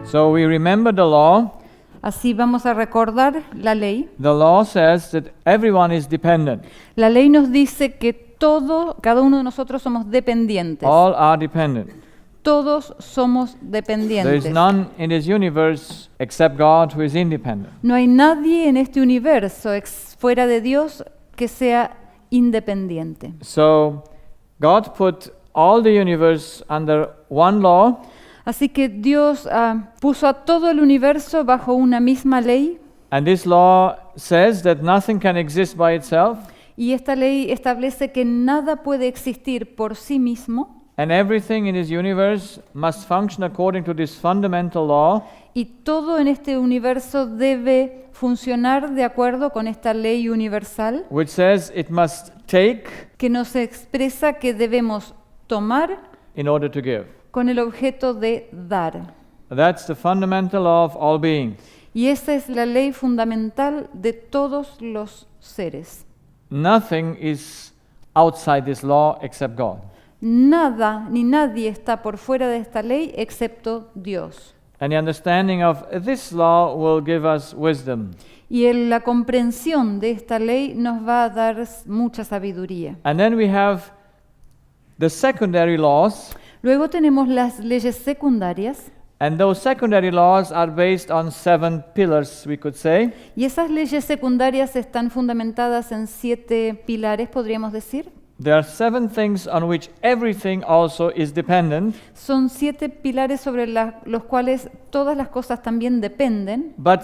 So we remember the law. Así vamos a recordar la ley. The law says that everyone is dependent. La ley nos dice que cada uno de nosotros somos dependientes. All are dependent. Todos somos There dependientes. is none in this universe except God who is independent. No hay nadie en este universo fuera de Dios que sea independiente. So God put all the universe under one law. Así que Dios puso a todo el universo bajo una misma ley, And this law says that nothing can exist by itself, y esta ley establece que nada puede existir por sí mismo, and everything in this universe must function according to this fundamental law, y todo en este universo debe funcionar de acuerdo con esta ley universal which says it must take que nos expresa que debemos tomar in order to give. con el objeto de dar. That's the fundamental law of all beings. Y esa es la ley fundamental de todos los seres. Nothing is outside this law except God. Nada ni nadie está por fuera de esta ley excepto Dios. And the understanding of this law will give us wisdom. Y la comprensión de esta ley nos va a dar mucha sabiduría. And then we have the secondary laws, Luego tenemos las leyes secundarias, and those secondary laws are based on 7 pillars, we could say. y esas leyes secundarias están fundamentadas en 7 pilares, podríamos decir. There are 7 things on which everything also is dependent, Son 7 pilares sobre los cuales todas las cosas también dependen, but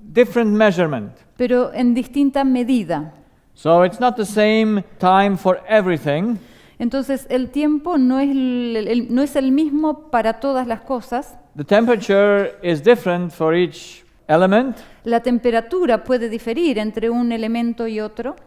different measurement. pero en distinta medida. So it's not the same time for everything. Entonces el tiempo no es el mismo para todas las cosas. The temperature is different for each element. La temperatura puede diferir entre un elemento y otro.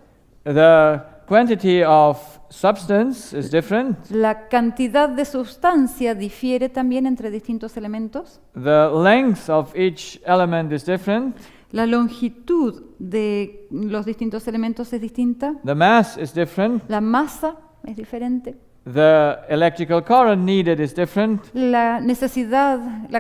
The quantity of substance is different. La cantidad de sustancia difiere también entre distintos elementos. The length of each element is different. La longitud de los distintos elementos es distinta. The mass is different. La masa es diferente. The electrical current needed is different. La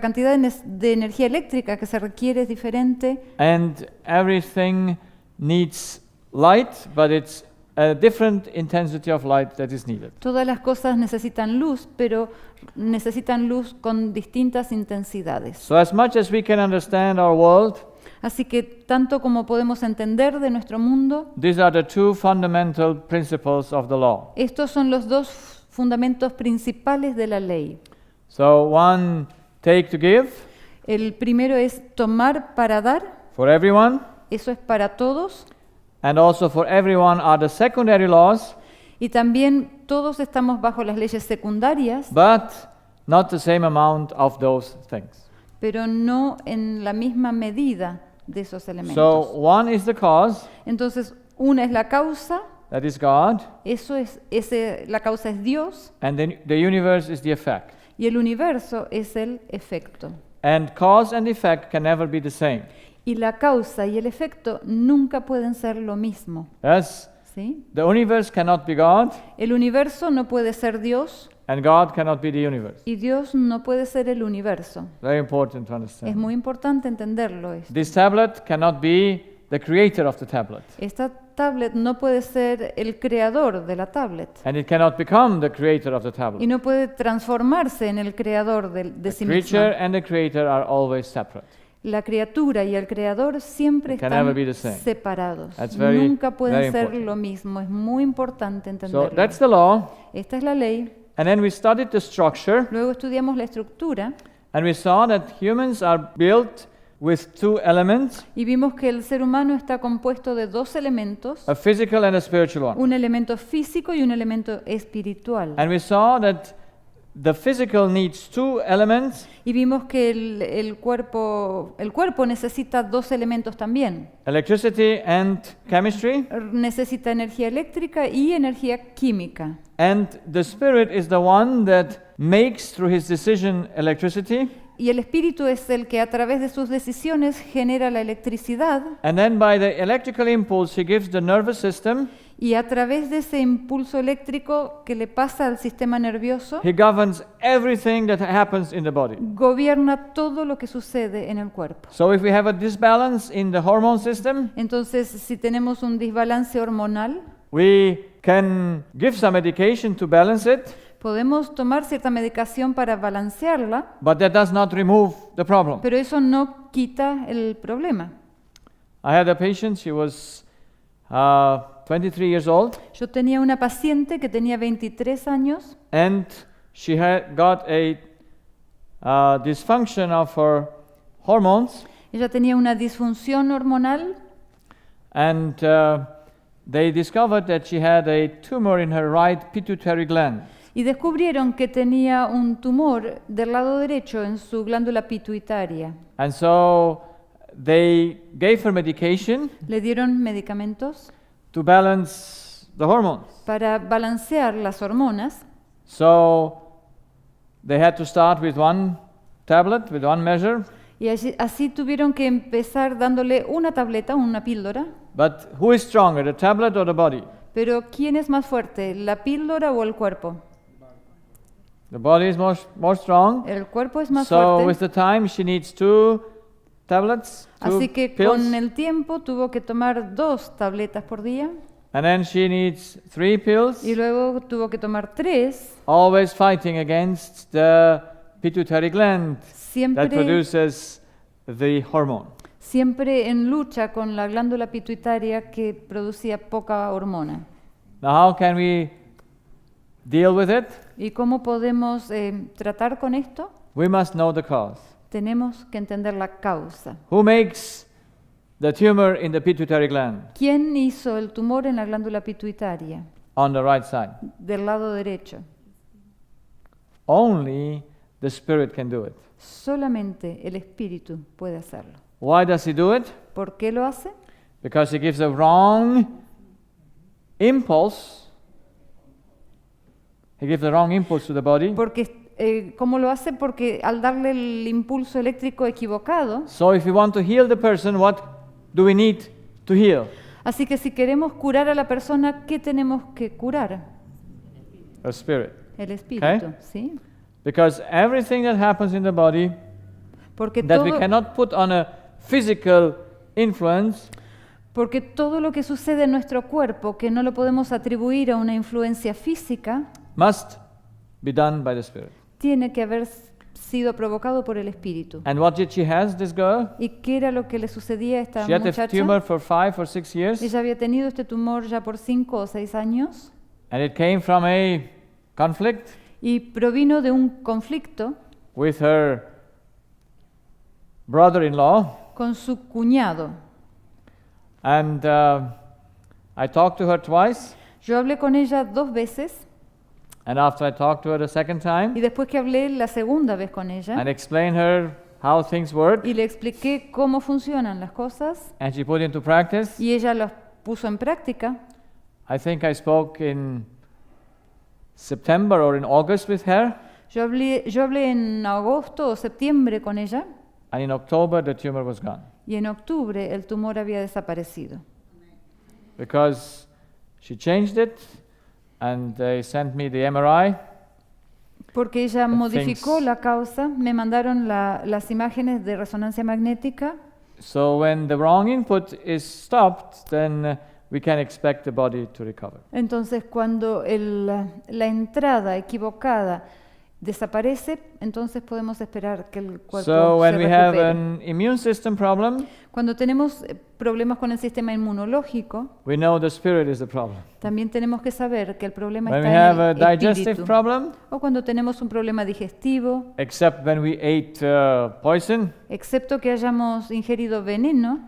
cantidad de energía eléctrica que se requiere es diferente. And everything needs light, but it's a different intensity of light that is needed. Todas las cosas necesitan luz, pero necesitan luz con distintas intensidades. So as much as we can understand our world, Así que tanto como podemos entender de nuestro mundo, these are the 2 fundamental principles of the law. estos son los 2 fundamentos principales de la ley. So one, take to give El primero es tomar para dar, for everyone, eso es para todos, and also for everyone are the secondary laws, y también todos estamos bajo las leyes secundarias, but not the same amount of those things. pero no en la misma medida de esos So elementos. one is the cause, Entonces, una es la causa, that is God, la causa es Dios, and then the universe is the effect. y el universo es el efecto. And cause and effect can never be the same. Y la causa y el efecto nunca pueden ser lo mismo. Yes, ¿Sí? the universe cannot be God, El universo no puede ser Dios, and God cannot be the universe. y Dios no puede ser el universo. Very important to Es understand. muy importante entenderlo esto. This tablet cannot be the creator of the tablet, Esta tablet no puede ser el creador de la tablet, and it cannot become the creator of the y tablet. no puede transformarse en el creador de The sí creature misma. and the creator are always separate. La criatura y el creador siempre It can never están be the same. separados. That's very, Nunca pueden very ser important. lo mismo. Es muy importante So entenderlo. that's the law. Esta es la ley. And then we studied the structure, Luego estudiamos la estructura and we saw that humans are built with 2 elements, y vimos que el ser humano está compuesto de 2 elementos, a physical and a spiritual one. un elemento físico y un elemento espiritual. And we saw that the physical needs 2 elements, Y vimos que el cuerpo necesita 2 elementos también. electricity and chemistry, Necesita energía eléctrica y energía química. and the spirit is the one that makes through his decision electricity, Y el espíritu es el que a través de sus decisiones genera la electricidad, and then by the electrical impulse he gives the nervous system, Y a través de ese impulso eléctrico que le pasa al sistema nervioso, he governs everything that happens in the body. gobierna todo lo que sucede en el cuerpo. So if we have a disbalance in the hormone system, Entonces, si tenemos un desbalance hormonal, we can give some medication to balance it, podemos tomar cierta medicación para balancearla, but that does not remove the problem. pero eso no quita el problema. I had a patient, she was 23 years old, Yo tenía una paciente que tenía 23 años and she had got a dysfunction of her hormones, ella tenía una disfunción hormonal and they discovered that she had a tumor in her right pituitary gland. y descubrieron que tenía un tumor del lado derecho en su glándula pituitaria. And so they gave her medication Le dieron medicamentos to balance the hormones. para balancear las hormonas. So they had to start with one tablet, with one measure. Y así tuvieron que empezar dándole una tableta, una píldora. But who is stronger, the tablet or the body? Pero ¿quién es más fuerte, la píldora o el cuerpo? The body is more strong. El cuerpo es más So with fuerte. the time she needs 2 tablets, 2 Así que pills, con el tiempo tuvo que tomar 2 tabletas por día and then she needs 3 pills, y luego tuvo que tomar 3, always fighting against the pituitary gland that siempre, produces the hormone. siempre en lucha con la glándula pituitaria que producía poca hormona. Now how can we deal with it? ¿Y cómo podemos tratar con esto? We must know the cause. Tenemos que entender la causa. Who makes the tumor in the pituitary gland? ¿Quién hizo el tumor en la glándula pituitaria On the right side. del lado derecho? Only the spirit can do it. Solamente el espíritu puede hacerlo. Why does he do it? ¿Por qué lo hace? Because he gives a wrong impulse. He gives the wrong impulse to the body. Porque, ¿cómo lo hace? Porque al darle el impulso eléctrico equivocado, So if we want to heal the person, what do we need to heal? así que si queremos curar a la persona, ¿qué tenemos que curar? A spirit. El espíritu, Okay. ¿sí? Because everything that happens in the body Porque that we todo, cannot put on a physical influence porque todo lo que sucede en nuestro cuerpo, que no lo podemos atribuir a una influencia física, must be done by the spirit. tiene que haber sido provocado por el espíritu. And what did she has, this girl? ¿Y qué era lo que le sucedía a esta She had a muchacha? tumor for 5 or 6 years, Ella había tenido este tumor ya por 5 o 6 años and it came from a conflict y provino de un conflicto with her brother-in-law. con su cuñado. And I talked to her twice, Yo hablé con ella 2 veces and after I talked to her the second y time después que hablé la segunda vez con ella and explained her how things work, y le expliqué cómo funcionan las cosas and she put into practice, y ella las puso en práctica, I think I spoke in September or in August with her, yo hablé en agosto o septiembre con ella and in October the tumor was gone. y en octubre el tumor había desaparecido. Because she changed it, and they sent me the MRI, Porque ella modificó things- la causa, me mandaron las imágenes de resonancia magnética. so when the wrong input is stopped, then we can expect the body to recover. Entonces, cuando la entrada equivocada desaparece, entonces podemos esperar que el cuerpo So when se we have recupere. an immune system problem, Cuando tenemos problemas con el sistema inmunológico, we know the spirit is the problem. también tenemos que saber que el problema When we está have a en el digestive espíritu. problem, O cuando tenemos un problema digestivo, except when we ate poison, excepto que hayamos ingerido veneno,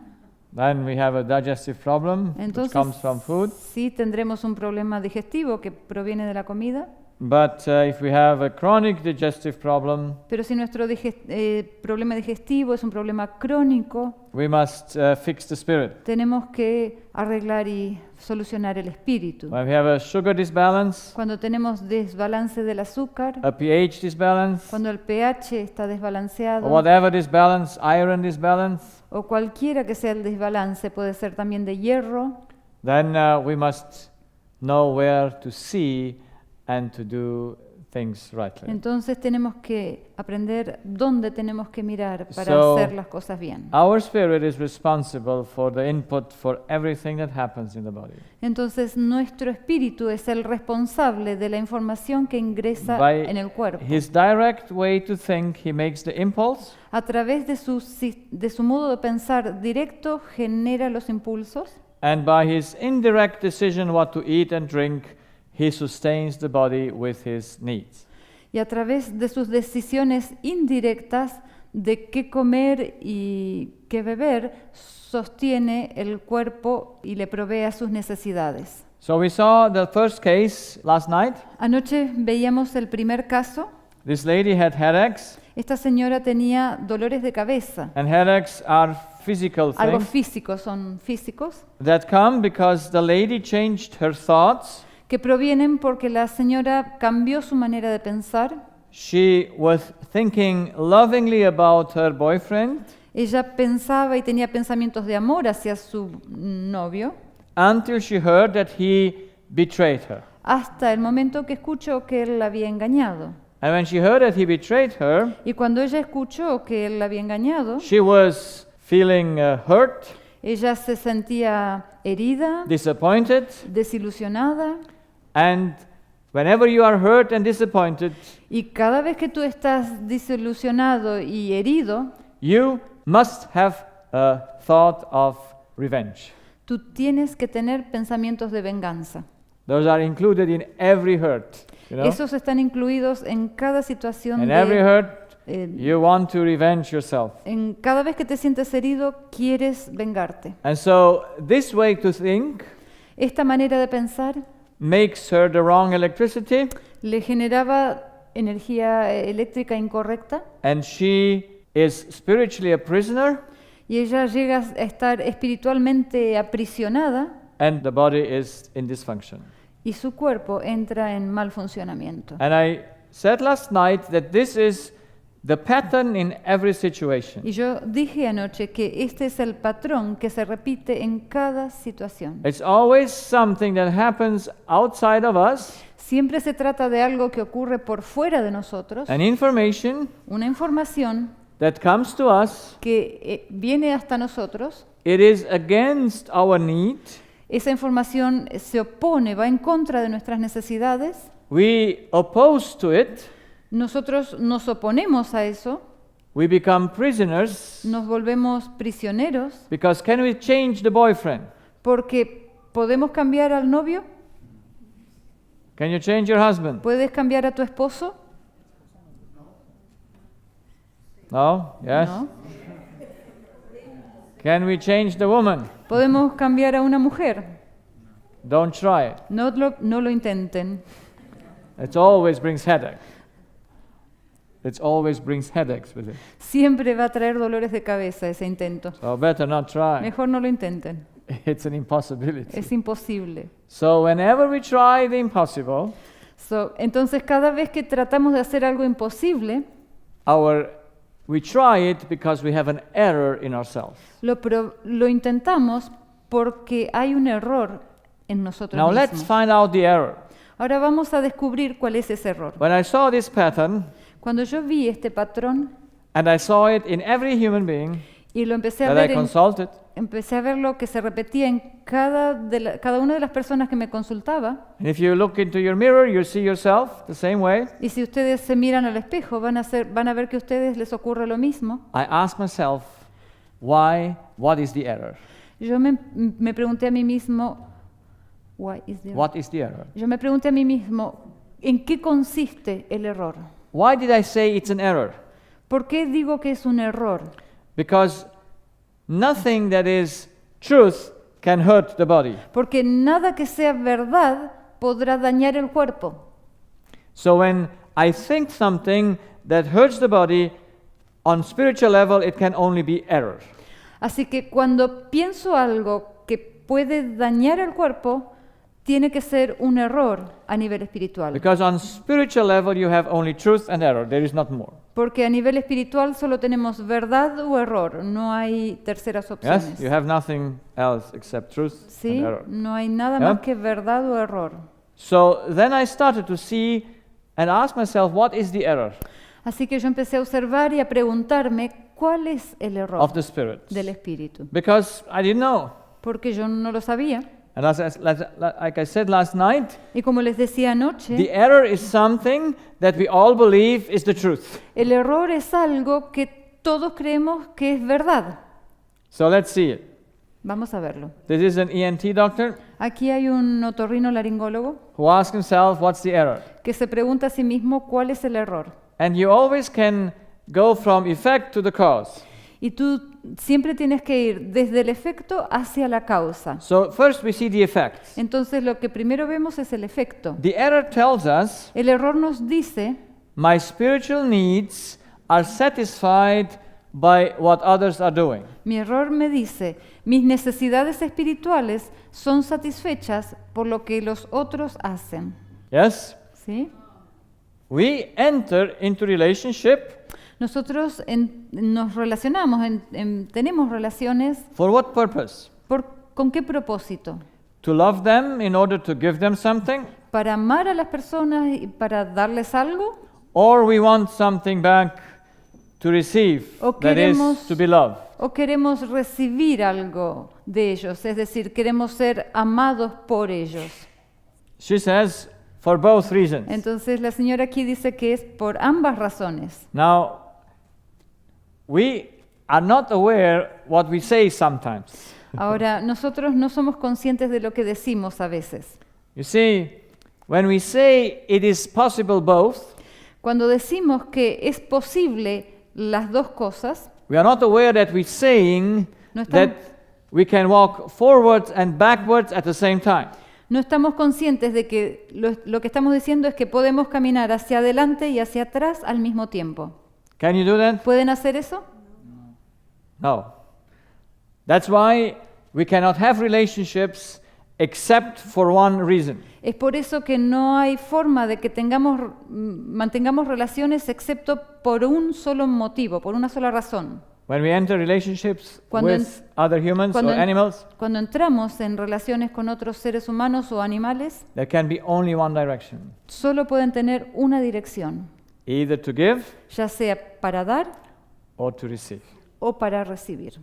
then we have a digestive problem which entonces comes from food. sí tendremos un problema digestivo que proviene de la comida. But if we have a chronic digestive problem, Pero si nuestro problema digestivo es un problema crónico, we must fix the spirit. tenemos que arreglar y solucionar el espíritu. When we have a sugar disbalance, Cuando tenemos desbalance del azúcar, a pH disbalance, cuando el pH está or desbalanceado, whatever disbalance, iron disbalance, o cualquiera que sea el desbalance, puede ser también de hierro, then we must know where to see and to do things rightly. Entonces tenemos que aprender dónde tenemos que mirar para So, hacer las cosas bien. Our spirit is responsible for the input for everything that happens in the body. Entonces nuestro espíritu es el responsable de la información que ingresa By en el cuerpo. his direct way to think, he makes the impulse, A través de su modo de pensar directo genera los impulsos and by his indirect decision what to eat and drink, he sustains the body with his needs. y a través de sus decisiones indirectas de qué comer y qué beber, sostiene el cuerpo y le provee a sus necesidades. So we saw the first case last night. Anoche veíamos el primer caso. This lady had headaches, Esta señora tenía dolores de cabeza, and headaches are physical algo things físicos, son físicos, that come because the lady changed her thoughts. que provienen porque la señora cambió su manera de pensar. She was thinking lovingly about her boyfriend Ella pensaba y tenía pensamientos de amor hacia su novio, until she heard that he betrayed her. hasta el momento que escuchó que él la había engañado. And when she heard that he betrayed her, Y cuando ella escuchó que él la había engañado, she was feeling hurt, ella se sentía herida, disappointed, desilusionada. and whenever you are hurt and disappointed, Y cada vez que tú estás desilusionado y herido, you must have a thought of revenge. tú tienes que tener pensamientos de venganza. Those are included in every hurt, you know? Esos están incluidos en cada situación In every hurt, eh, you want to revenge yourself. en cada vez que te sientes herido, quieres vengarte. And so this way to think Esta manera de pensar makes her the wrong electricity, le generaba energía eléctrica incorrecta and she is spiritually a prisoner, y ella llega a estar espiritualmente aprisionada and the body is in dysfunction. y su cuerpo entra en mal funcionamiento. And I said last night that this is the pattern in every situation. Y yo dije anoche que este es el patrón que se repite en cada situación. It's always something that happens outside of us, Siempre se trata de algo que ocurre por fuera de nosotros, an information una información that comes to us. que viene hasta nosotros. It is against our need. Esa información se opone, va en contra de nuestras necesidades. We oppose to it. Nosotros nos oponemos a eso, We become prisoners nos volvemos prisioneros, because can we change the boyfriend? porque podemos cambiar al novio, Can you change your husband? puedes cambiar a tu esposo, No? Yes? ¿no? Can we change the woman? Podemos cambiar a una mujer, Don't try it. no lo intenten. It always brings headache. It always brings headaches with it. Siempre va a traer dolores de cabeza ese intento. So better not try. Mejor no lo intenten, It's an impossibility. es imposible. So whenever we try the impossible, Entonces cada vez que tratamos de hacer algo imposible, we try it because we have an error in ourselves. lo intentamos porque hay un error en nosotros Now let's mismos. find out the error. Ahora vamos a descubrir cuál es ese error. When I saw this pattern, Cuando yo vi este patrón and I saw it in every human being y lo empecé a that I ver, consulted, empecé a ver lo que se repetía en cada una de las personas que me consultaba. and if you look into your mirror, you see yourself the same way. Y si ustedes se miran al espejo, van a ver que a ustedes les ocurre lo mismo. I asked myself, what is the error? Yo me pregunté a mí mismo, why is there? What is the error? Yo me pregunté a mí mismo, ¿en qué consiste el error? Why did I say it's an error? ¿Por qué digo que es un error? Because nothing that is truth can hurt the body. Porque nada que sea verdad podrá dañar el cuerpo. So when I think something that hurts the body, on spiritual level, it can only be error. Así que cuando pienso algo que puede dañar el cuerpo, tiene que ser un error a nivel espiritual. Because on spiritual level, you have only truth and error. There is not more. Porque a nivel espiritual solo tenemos verdad o error, no hay terceras Yes, opciones. you have nothing else except truth ¿Sí? and error. No hay nada Yeah. más que verdad o error. So then I started to see and ask myself, what is the error Así que yo empecé a observar y a preguntarme cuál es el error of the Spirit? del espíritu. Because I didn't know. Porque yo no lo sabía. And like I said last night, Y como les decía anoche, the error is something that we all believe is the truth. el error es algo que todos creemos que es verdad. So let's see it. Vamos a verlo. This is an ENT doctor Aquí hay un otorrinolaringólogo who asks himself, what's the error? que se pregunta a sí mismo cuál es el error. And you always can go from effect to the cause. Y tú siempre tienes que ir desde el efecto hacia la causa. So first we see the effect. Entonces lo que primero vemos es el efecto. The error tells us, El error nos dice, my spiritual needs are satisfied by what others are doing. mi error me dice, mis necesidades espirituales son satisfechas por lo que los otros hacen. Yes? ¿Sí? We enter into relationship Nosotros nos relacionamos, tenemos relaciones, for what purpose? ¿con qué propósito? To love them in order to give them something? ¿Para amar a las personas y para darles algo? Or we want something back to receive, O that is, queremos- to be loved. ¿O queremos recibir algo de ellos? Es decir, queremos ser amados por ellos. She says, for both reasons. Entonces la señora aquí dice que es por ambas razones. Now, we are not aware what we say sometimes. Ahora, nosotros no somos conscientes de lo que decimos a veces. You see, when we say it is possible both, Cuando decimos que es posible las dos cosas, we are not aware that we're saying No estamos- that we can walk forwards and backwards at the same time. no estamos conscientes de que lo que estamos diciendo es que podemos caminar hacia adelante y hacia atrás al mismo tiempo. Can you do that? ¿Pueden hacer eso? No. That's why we cannot have relationships except for one reason. Es por eso que no hay forma de que mantengamos relaciones excepto por un solo motivo, por una sola razón. When we enter relationships Cuando with other humans or animals, cuando entramos en relaciones con otros seres humanos o animales, there can be only one direction. solo pueden tener una dirección, Either to give ya sea para dar or to receive. o para recibir.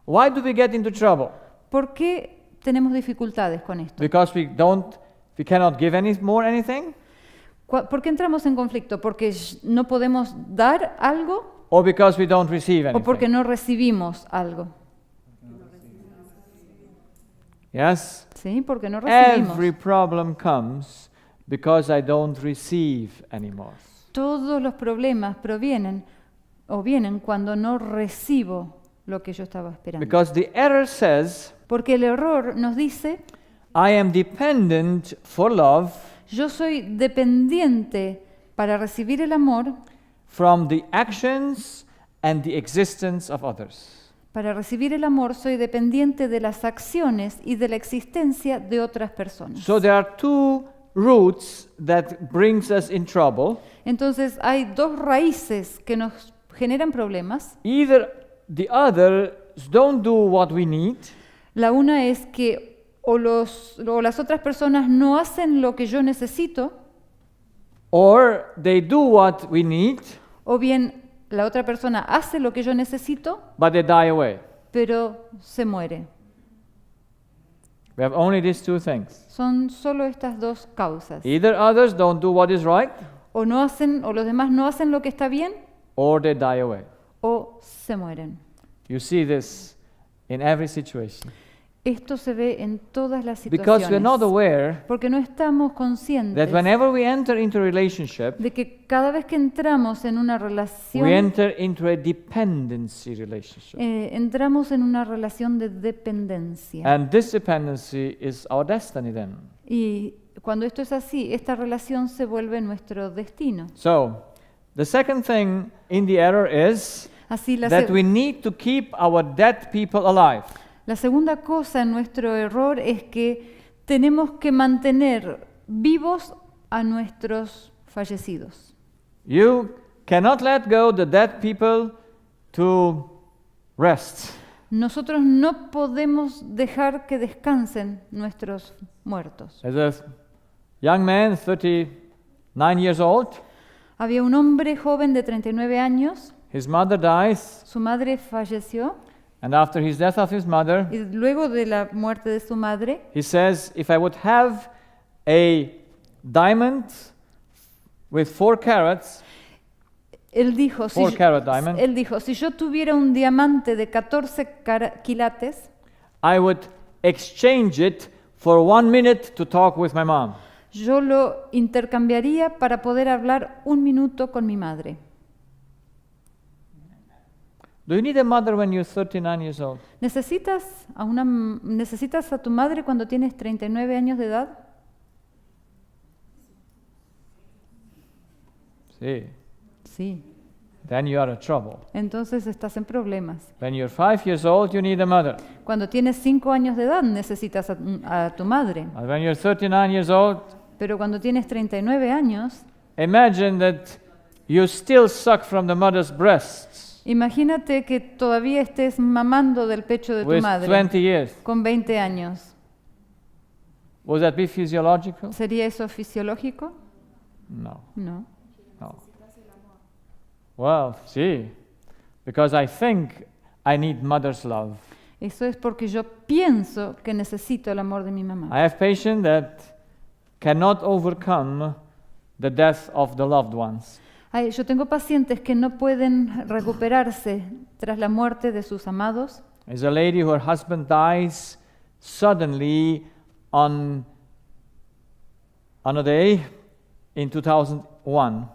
Why do we get into trouble? ¿Por qué tenemos dificultades con esto? Because we cannot give anything? ¿Por qué entramos en conflicto? ¿Porque no podemos dar algo Or because we don't receive o porque anything? no recibimos algo? Yes? ¿Sí? Porque no recibimos. Every problem comes because I don't receive anymore. Todos los problemas vienen cuando no recibo lo que yo estaba esperando. Because the error says, Porque el error nos dice, I am dependent for love yo soy dependiente para recibir el amor, from the actions and the existence of others. para recibir el amor soy dependiente de las acciones y de la existencia de otras personas. So there are two roots that brings us in trouble. Entonces hay dos raíces que nos generan problemas. Either the others don't do what we need, La una es que o las otras personas no hacen lo que yo necesito, or they do what we need, o bien la otra persona hace lo que yo necesito, but they die away. pero se muere. We have only these two things. Son solo estas dos causas. Either others don't do what is right, O los demás no hacen lo que está bien, or they die away. o se mueren. You see this in every situation. Esto se ve en todas las Because we're not situaciones. aware Porque no estamos that conscientes whenever we enter into a relationship, de que cada vez que entramos en una we relación, enter into a dependency relationship. entramos en una relación de dependencia. And this dependency is our destiny then. Y cuando esto es así, esta relación se vuelve nuestro destino. So, the second thing in the error is Así that we need to keep our dead people alive. la segunda cosa en nuestro error es que tenemos que mantener vivos a nuestros fallecidos. You cannot let go the dead people to rest. Nosotros no podemos dejar que descansen nuestros muertos. There's a young man, 39 years old. Había un hombre joven de 39 años, His mother dies, su madre falleció, and after his death of his mother, y luego de la muerte de su madre, he says, if I would have a diamond with 4 carats, él dijo, si 4 yo, carat diamond, él dijo, si yo tuviera un diamante de 14 quilates, I would exchange it for 1 minute to talk with my mom. yo lo intercambiaría para poder hablar 1 minuto con mi madre. Do you need a mother when you're 39 years old? ¿Necesitas a tu madre cuando tienes 39 años de edad? See, Sí. then you are in trouble. Entonces estás en problemas. When you're 5 years old, you need a mother. Cuando tienes 5 años de edad necesitas a tu madre. And when you're 39 years old, Pero cuando tienes 39 años, imagine that you still suck from the mother's breasts imagínate que todavía estés mamando del pecho de tu with madre 20 years. con 20 años. Would that be physiological? ¿Sería eso fisiológico? No, No. no. Well, see, because I think I need mother's love. Eso es porque yo pienso que necesito el amor de mi mamá. I have patients that cannot overcome the death of the loved ones. Yo tengo pacientes que no pueden recuperarse tras la muerte de sus amados. There's a lady who her husband dies suddenly on a day in 2001.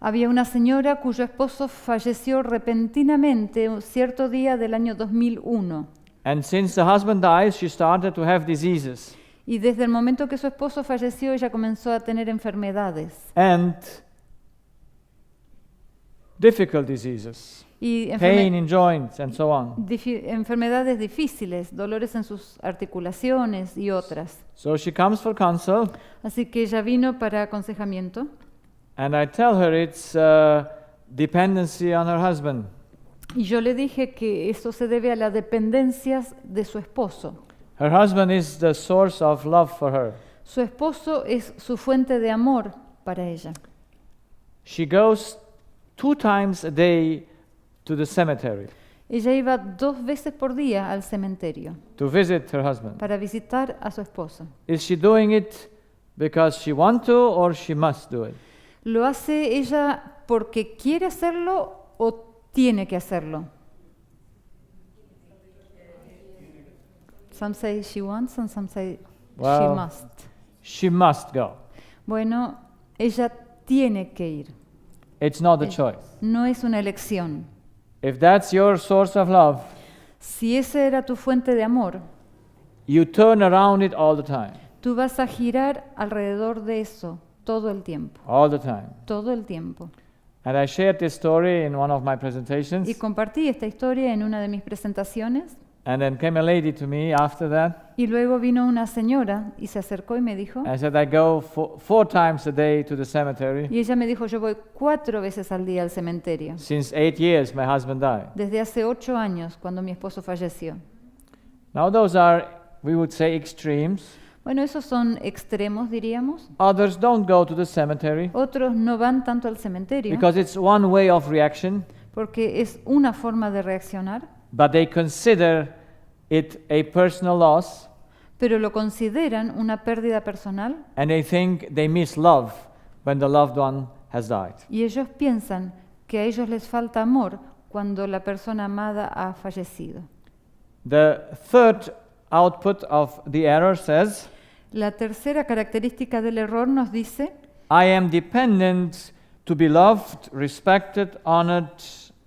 Había una señora cuyo esposo falleció repentinamente un cierto día del año 2001. And since the husband dies, she started to have diseases. Y desde el momento que su esposo falleció, ella comenzó a tener enfermedades. And difficult diseases, Y pain in joints and so on. enfermedades difíciles, dolores en sus articulaciones y otras. So she comes for consult, Así que ella vino para aconsejamiento. and I tell her it's dependency on her husband. Y yo le dije que eso se debe a las dependencias de su esposo. Her husband is the source of love for her. Su esposo es su fuente de amor para ella. She goes 2 times a day to the cemetery Ella iba 2 veces por día al cementerio to visit her husband. para visitar a su esposo. Is she doing it because she wants to or she must do it? ¿Lo hace ella porque quiere hacerlo o tiene que hacerlo? Some say she wants and some say she Well, must. She must go. Bueno, ella tiene que ir. It's not a choice. No es una elección. If that's your source of love, Si esa era tu fuente de amor, you turn around it all the time. tú vas a girar alrededor de eso todo el tiempo. All the time. Todo el tiempo. And I shared this story in one of my Y presentations. compartí esta historia en una de mis presentaciones. And then came a lady to me after that. Y luego vino una señora y se acercó y me dijo, I said, I go 4 times a day to the cemetery. y ella me dijo, yo voy 4 veces al día al cementerio. Since 8 years, my husband died. Desde hace 8 años, cuando mi esposo falleció. Now those are, we would say, extremes. Bueno, esos son extremos, diríamos. Others don't go to the cemetery Otros no van tanto al cementerio because it's one way of reaction, porque es una forma de reaccionar, but they consider it a personal loss, pero lo consideran una pérdida personal and they think they miss love when the loved one has died. y ellos piensan que a ellos les falta amor cuando la persona amada ha fallecido. The third output of the error says, La tercera característica del error nos dice, I am dependent to be loved, respected, honored,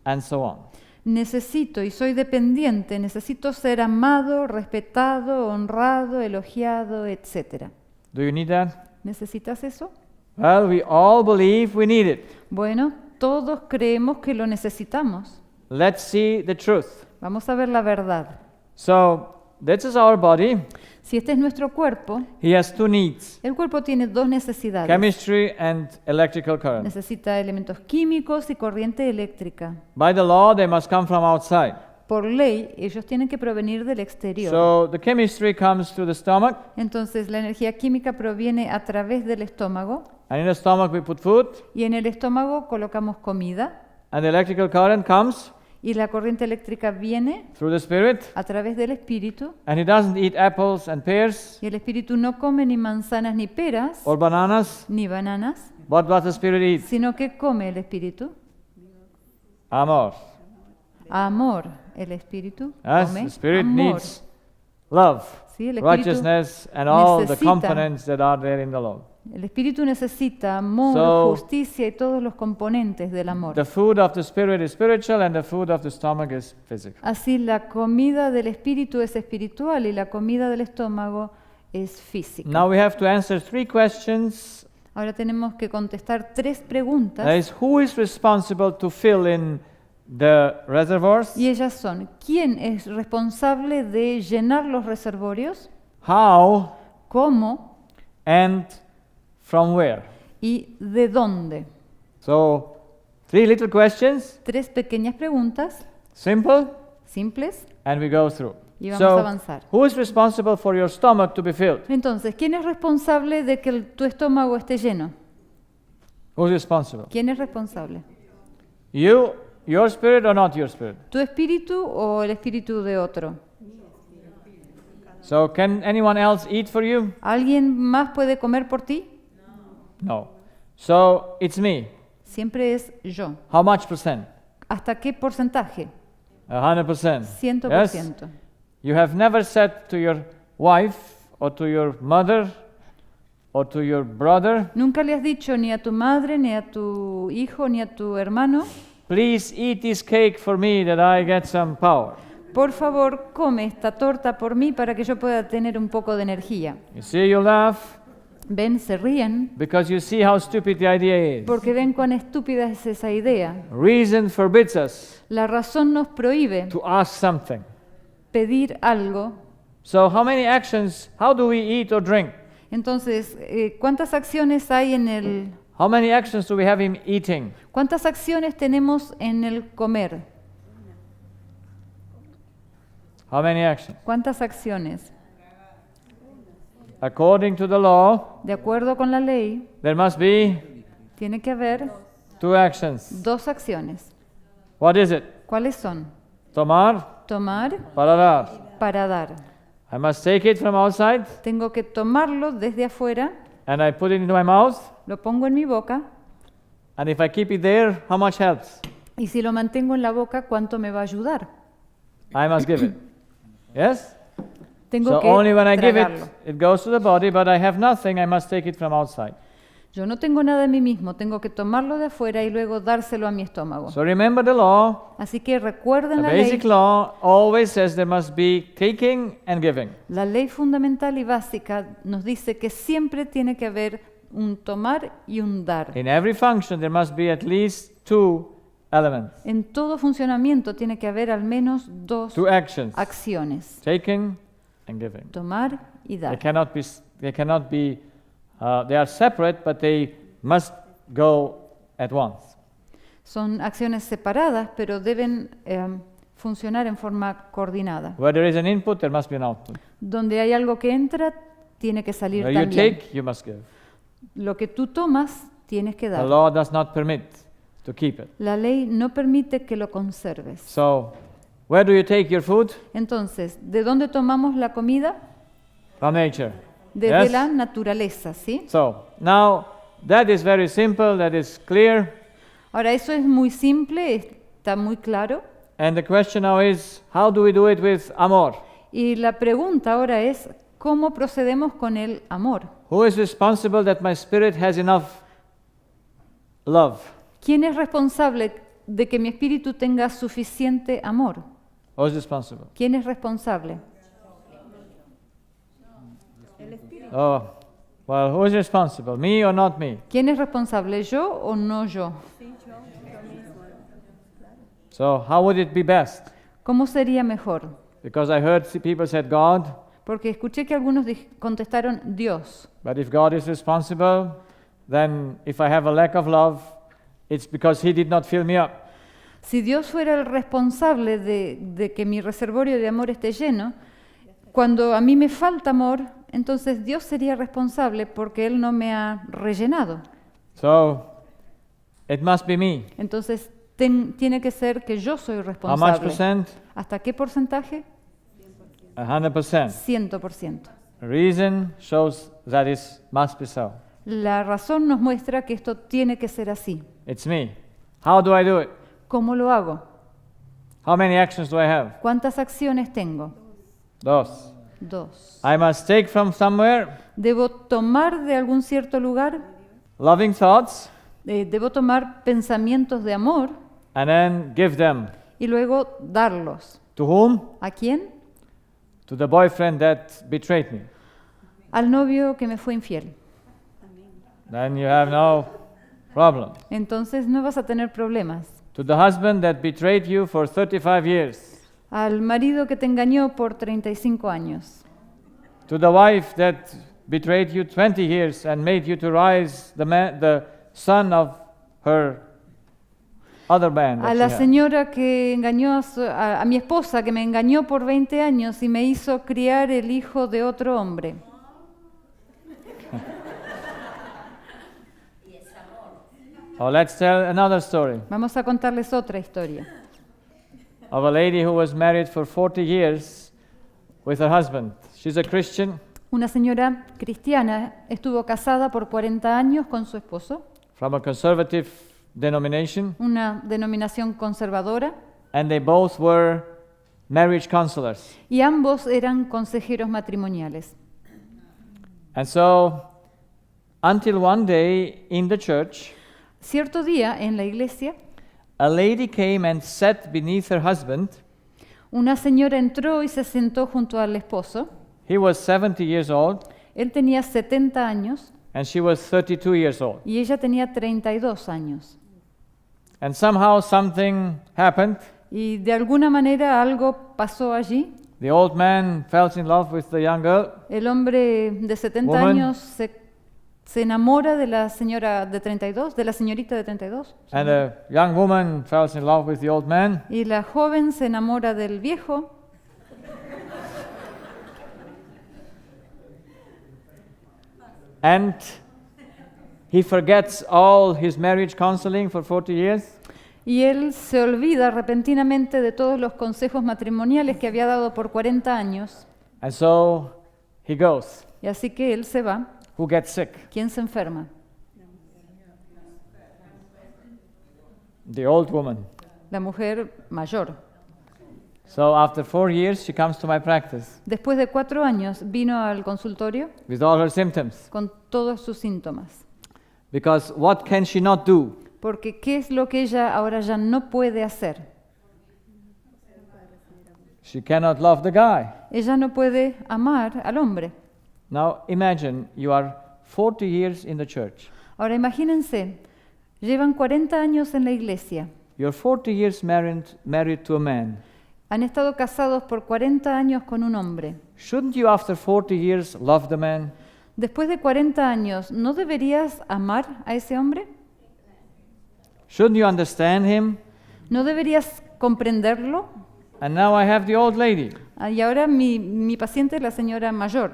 and so on. necesito y soy dependiente, necesito ser amado, respetado, honrado, elogiado, etc. Do you need that? ¿Necesitas eso? Well, we all believe we need it. Bueno, todos creemos que lo necesitamos. Let's see the truth. Vamos a ver la verdad. So, this is our body. Si este es nuestro cuerpo, He has two needs, el cuerpo tiene dos necesidades. chemistry and electrical current. Necesita elementos químicos y corriente eléctrica. By the law, they must come from outside. Por ley, ellos tienen que provenir del exterior. So the chemistry comes through the stomach, Entonces, la energía química proviene a través del estómago, and in the stomach we put food, y en el estómago colocamos comida, and the electrical current comes y la corriente eléctrica viene through the spirit, a través del espíritu, and he doesn't eat apples and pears y el espíritu no come ni manzanas ni peras, or bananas. ni bananas, What does the spirit eat? sino que come el espíritu. Amor. Amor. El espíritu Yes, come the spirit amor. needs love, Sí, el espíritu righteousness, and all the necesita- components that are there in the law. El espíritu necesita amor, So- justicia y todos los componentes del amor. The food of the spirit is spiritual, and the food of the stomach is physical. Así la comida del espíritu es espiritual y la comida del estómago es física. Now we have to answer 3 questions. Ahora tenemos que contestar 3 That preguntas is, who is responsible to fill in the reservoirs? y ellas son: ¿quién es responsable de llenar los reservorios? How? ¿Cómo? And from where? ¿Y de dónde? So, 3 little questions, 3 pequeñas preguntas simple, simples. and we go through. Y vamos a So, avanzar. who is responsible for your stomach to be filled? Entonces, ¿quién es responsable de que tu estómago esté lleno? Who's responsible? ¿Quién es responsable? You, your spirit, or not your spirit? ¿Tu espíritu o el espíritu de otro? So, can anyone else eat for you? ¿Alguien más puede comer por ti? No. So, it's me. Siempre es yo. How much percent? ¿Hasta qué porcentaje? 100%. 100%. Yes? You have never said to your wife, or to your mother, or to your brother, Nunca le has dicho ni a tu madre, ni a tu hijo, ni a tu hermano: please eat this cake for me that I get some power. por favor, come esta torta por mí para que yo pueda tener un poco de energía. You see, you laugh Ven, se ríen, because you see how stupid the idea is. porque ven cuán estúpida es esa idea. Reason forbids us La razón nos prohíbe to ask something. pedir algo. So, how many actions, how do we eat or drink? Entonces, ¿cuántas acciones hay en el... How many actions do we have in eating? ¿Cuántas acciones tenemos en el comer? How many actions? ¿Cuántas acciones? According to the law, De acuerdo con la ley, there must be tiene que haber 2 actions. 2 acciones. What is it? ¿Cuáles son? Tomar, Tomar para dar. para dar. I must take it from outside, Tengo que tomarlo desde afuera, and I put it into my mouth, lo pongo en mi boca, and if I keep it there, how much helps? y si lo mantengo en la boca, ¿cuánto me va a ayudar? I must give it. Yes? Tengo So que only when I give tragarlo. it goes to the body, but I have nothing, I must take it from outside. Yo no tengo nada en mí mismo, tengo que tomarlo de afuera y luego dárselo a mi estómago. So remember the law. Así que recuerden The la ley. basic law always says there must be taking and giving. La ley fundamental y básica nos dice que siempre tiene que haber un tomar y un dar. In every function, there must be at least 2 elements, En todo funcionamiento tiene que haber al menos 2 2 actions, acciones: taking and giving. tomar y They dar. cannot be, they are separate, but they must go at once. Son acciones separadas, pero deben funcionar en forma coordinada. Where there is an input, there must be an output. Donde hay algo que entra, tiene que salir Where you también. take, you must give. Lo que tú tomas, tienes que The dar. law does not permit to keep it. La ley no permite que lo conserves. So, where do you take your food? Entonces, ¿de dónde tomamos la comida? From nature. Desde Yes? la naturaleza, ¿sí? So, now, that is very simple, that is clear. Ahora, eso es muy simple, está muy claro. And the question now is, how do we do it with amor? Y la pregunta ahora es, ¿cómo procedemos con el amor? Who is responsible that my spirit has enough love? ¿Quién es responsable de que mi espíritu tenga suficiente amor? Who is responsible? ¿Quién es responsable? Oh, well, who is responsible? Me or not me? ¿Quién es responsable, yo o no yo? So, how would it be best? ¿Cómo sería mejor? Because I heard people said God, Porque escuché que algunos contestaron Dios. but if God is responsible, then if I have a lack of love, it's because He did not fill me up. Si Dios fuera el responsable de que mi reservorio de amor esté lleno, cuando a mí me falta amor, entonces Dios sería responsable porque Él no me ha rellenado. So it must be me. Entonces tiene que ser que yo soy How much responsable. percent? ¿Hasta qué porcentaje? 100%. 100%. Reason shows that it must be so. La razón nos muestra que esto tiene que ser así. It's me. How do I do it? ¿Cómo lo hago? How many actions do I have? ¿Cuántas acciones tengo? 2. 2. I must take from somewhere ¿Debo tomar de algún cierto lugar? loving thoughts ¿Debo tomar pensamientos de amor and then give them. y luego darlos? To whom? ¿A quién? To the boyfriend that betrayed me. Al novio que me fue infiel. Then you have no problem. Entonces no vas a tener problemas. To the husband that betrayed you for 35 years. Al marido que te engañó por 35 años. To the wife that betrayed you 20 years and made you to rise the son of her other man. that A she la had. señora que engañó a mi esposa, que me engañó por 20 años y me hizo criar el hijo de otro hombre. Oh, let's tell another story Vamos a contarles otra historia. of a lady who was married for 40 years with her husband. She's a Christian Una señora cristiana estuvo casada por 40 años con su esposo, from a conservative denomination, una denominación conservadora, and they both were marriage counselors. y ambos eran consejeros matrimoniales. And so, until one day in the church, Cierto día en la iglesia, a lady came and sat beneath her husband. una señora entró y se sentó junto al esposo. He was 70 years old, Él tenía 70 años and she was 32 years old. y ella tenía 32 años. And somehow something happened. Y de alguna manera algo pasó allí. The old man fell in love with the young girl, El hombre de 70 Woman. años se enamora de la señora de 32, de la señorita de 32. and the young woman fell in love with the old man. Y la joven se enamora del viejo. And he forgets all his marriage counseling for 40 years. Y él se olvida repentinamente de todos los consejos matrimoniales que había dado por 40 años. And so he goes. Y así que él se va. Who gets sick? ¿Quién se enferma? The old woman. La mujer mayor. So after 4 years, she comes to my practice Después de 4 años vino al consultorio with all her symptoms. con todos sus síntomas. Because what can she not do? Porque ¿qué es lo que ella ahora ya no puede hacer? She cannot love the guy. Ella no puede amar al hombre. Now imagine you are 40 years in the church. Ahora imagínense, llevan 40 años en la iglesia. You're 40 years married to a man. Han estado casados por 40 años con un hombre. Shouldn't you after 40 years love the man? Después de 40 años, ¿no deberías amar a ese hombre? Shouldn't you understand him? ¿No deberías comprenderlo? And now I have the old lady. Y ahora mi paciente es la señora mayor,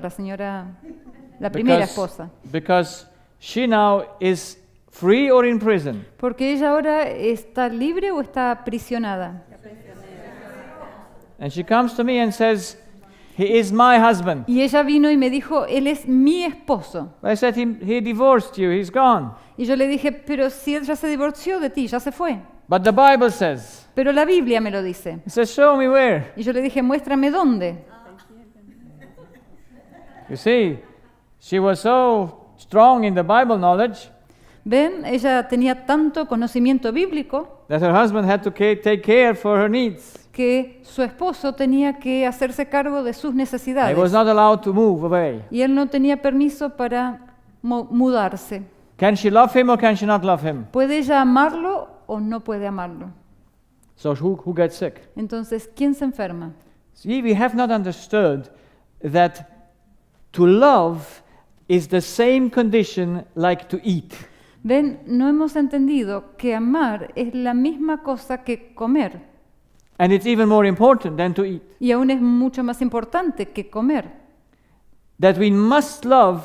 la primera esposa. Because she now is free or in prison. Porque ella ahora está libre o está aprisionada. And she comes to me and says, he is my husband. Y ella vino y me dijo, él es mi esposo. I said, he divorced you, he's gone. Y yo le dije, pero si él ya se divorció de ti, ya se fue. But the Bible says, Pero la Biblia me lo dice. it says, show me where. Y yo le dije, muéstrame dónde. You see, she was so strong in the Bible knowledge ¿Ven? Ella tenía tanto conocimiento bíblico that her husband had to take care for her needs. que su esposo tenía que hacerse cargo de sus He necesidades. was not allowed to move away. Y él no tenía permiso para mudarse. Can she love him or can she not love him? ¿Puede ella amarlo o no puede amarlo? So who gets sick? Entonces, ¿quién se enferma? See, we have not understood that to love is the same condition like to eat. Ven, no hemos entendido que amar es la misma cosa que comer. And it's even more important than to eat. Y aún es mucho más importante que comer. That we must love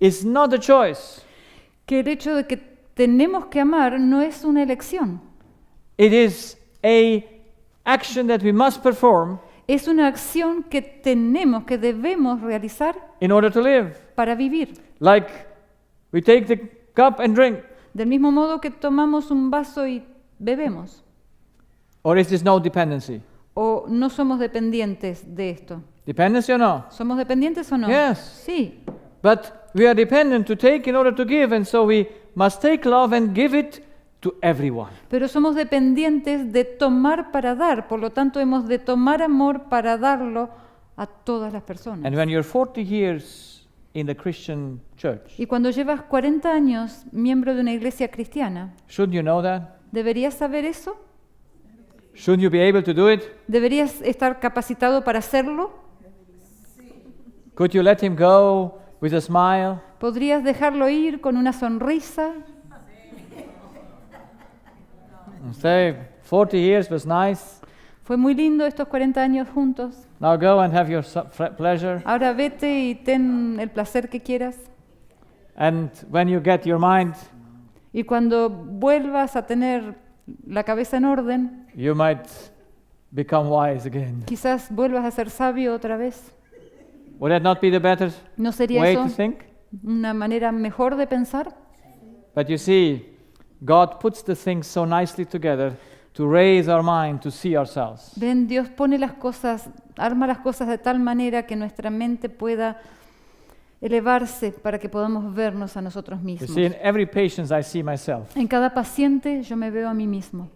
is not a choice. Que el hecho de que tenemos que amar no es una elección. It is a action that we must perform Es una acción que tenemos, que debemos realizar in order to live. para vivir. Like we take the cup and drink. Del mismo modo que tomamos un vaso y bebemos. Or is this no dependency? ¿O no somos dependientes de esto? Dependency or no? ¿Somos dependientes o no? Yes. Sí. But we are dependent to take in order to give, and so we must take love and give it to everyone. Pero somos dependientes de tomar para dar, por lo tanto hemos de tomar amor para darlo a todas las personas. And when you're 40 years in the Christian church, Y cuando llevas 40 años miembro de una iglesia cristiana, shouldn't you know that? ¿deberías saber eso? Shouldn't you be able to do it? ¿Deberías estar capacitado para hacerlo? Could you let him go with a smile? ¿Podrías dejarlo ir con una sonrisa? And say, 40 years was nice. Fue muy lindo estos 40 años juntos. Now go and have your pleasure. Ahora vete y ten el placer que quieras. And when you get your mind, Y cuando vuelvas a tener la cabeza en orden, you might become wise again. quizás vuelvas a ser sabio otra vez. Would that not be the better ¿No sería way eso to think? una manera mejor de pensar? But you see, God puts the things so nicely together to raise our mind to see ourselves. Ven, Dios pone las cosas, arma las cosas de tal manera que nuestra mente pueda elevarse para que podamos vernos a nosotros You mismos. see, in every patient I see myself. En cada paciente yo me veo a mí mismo.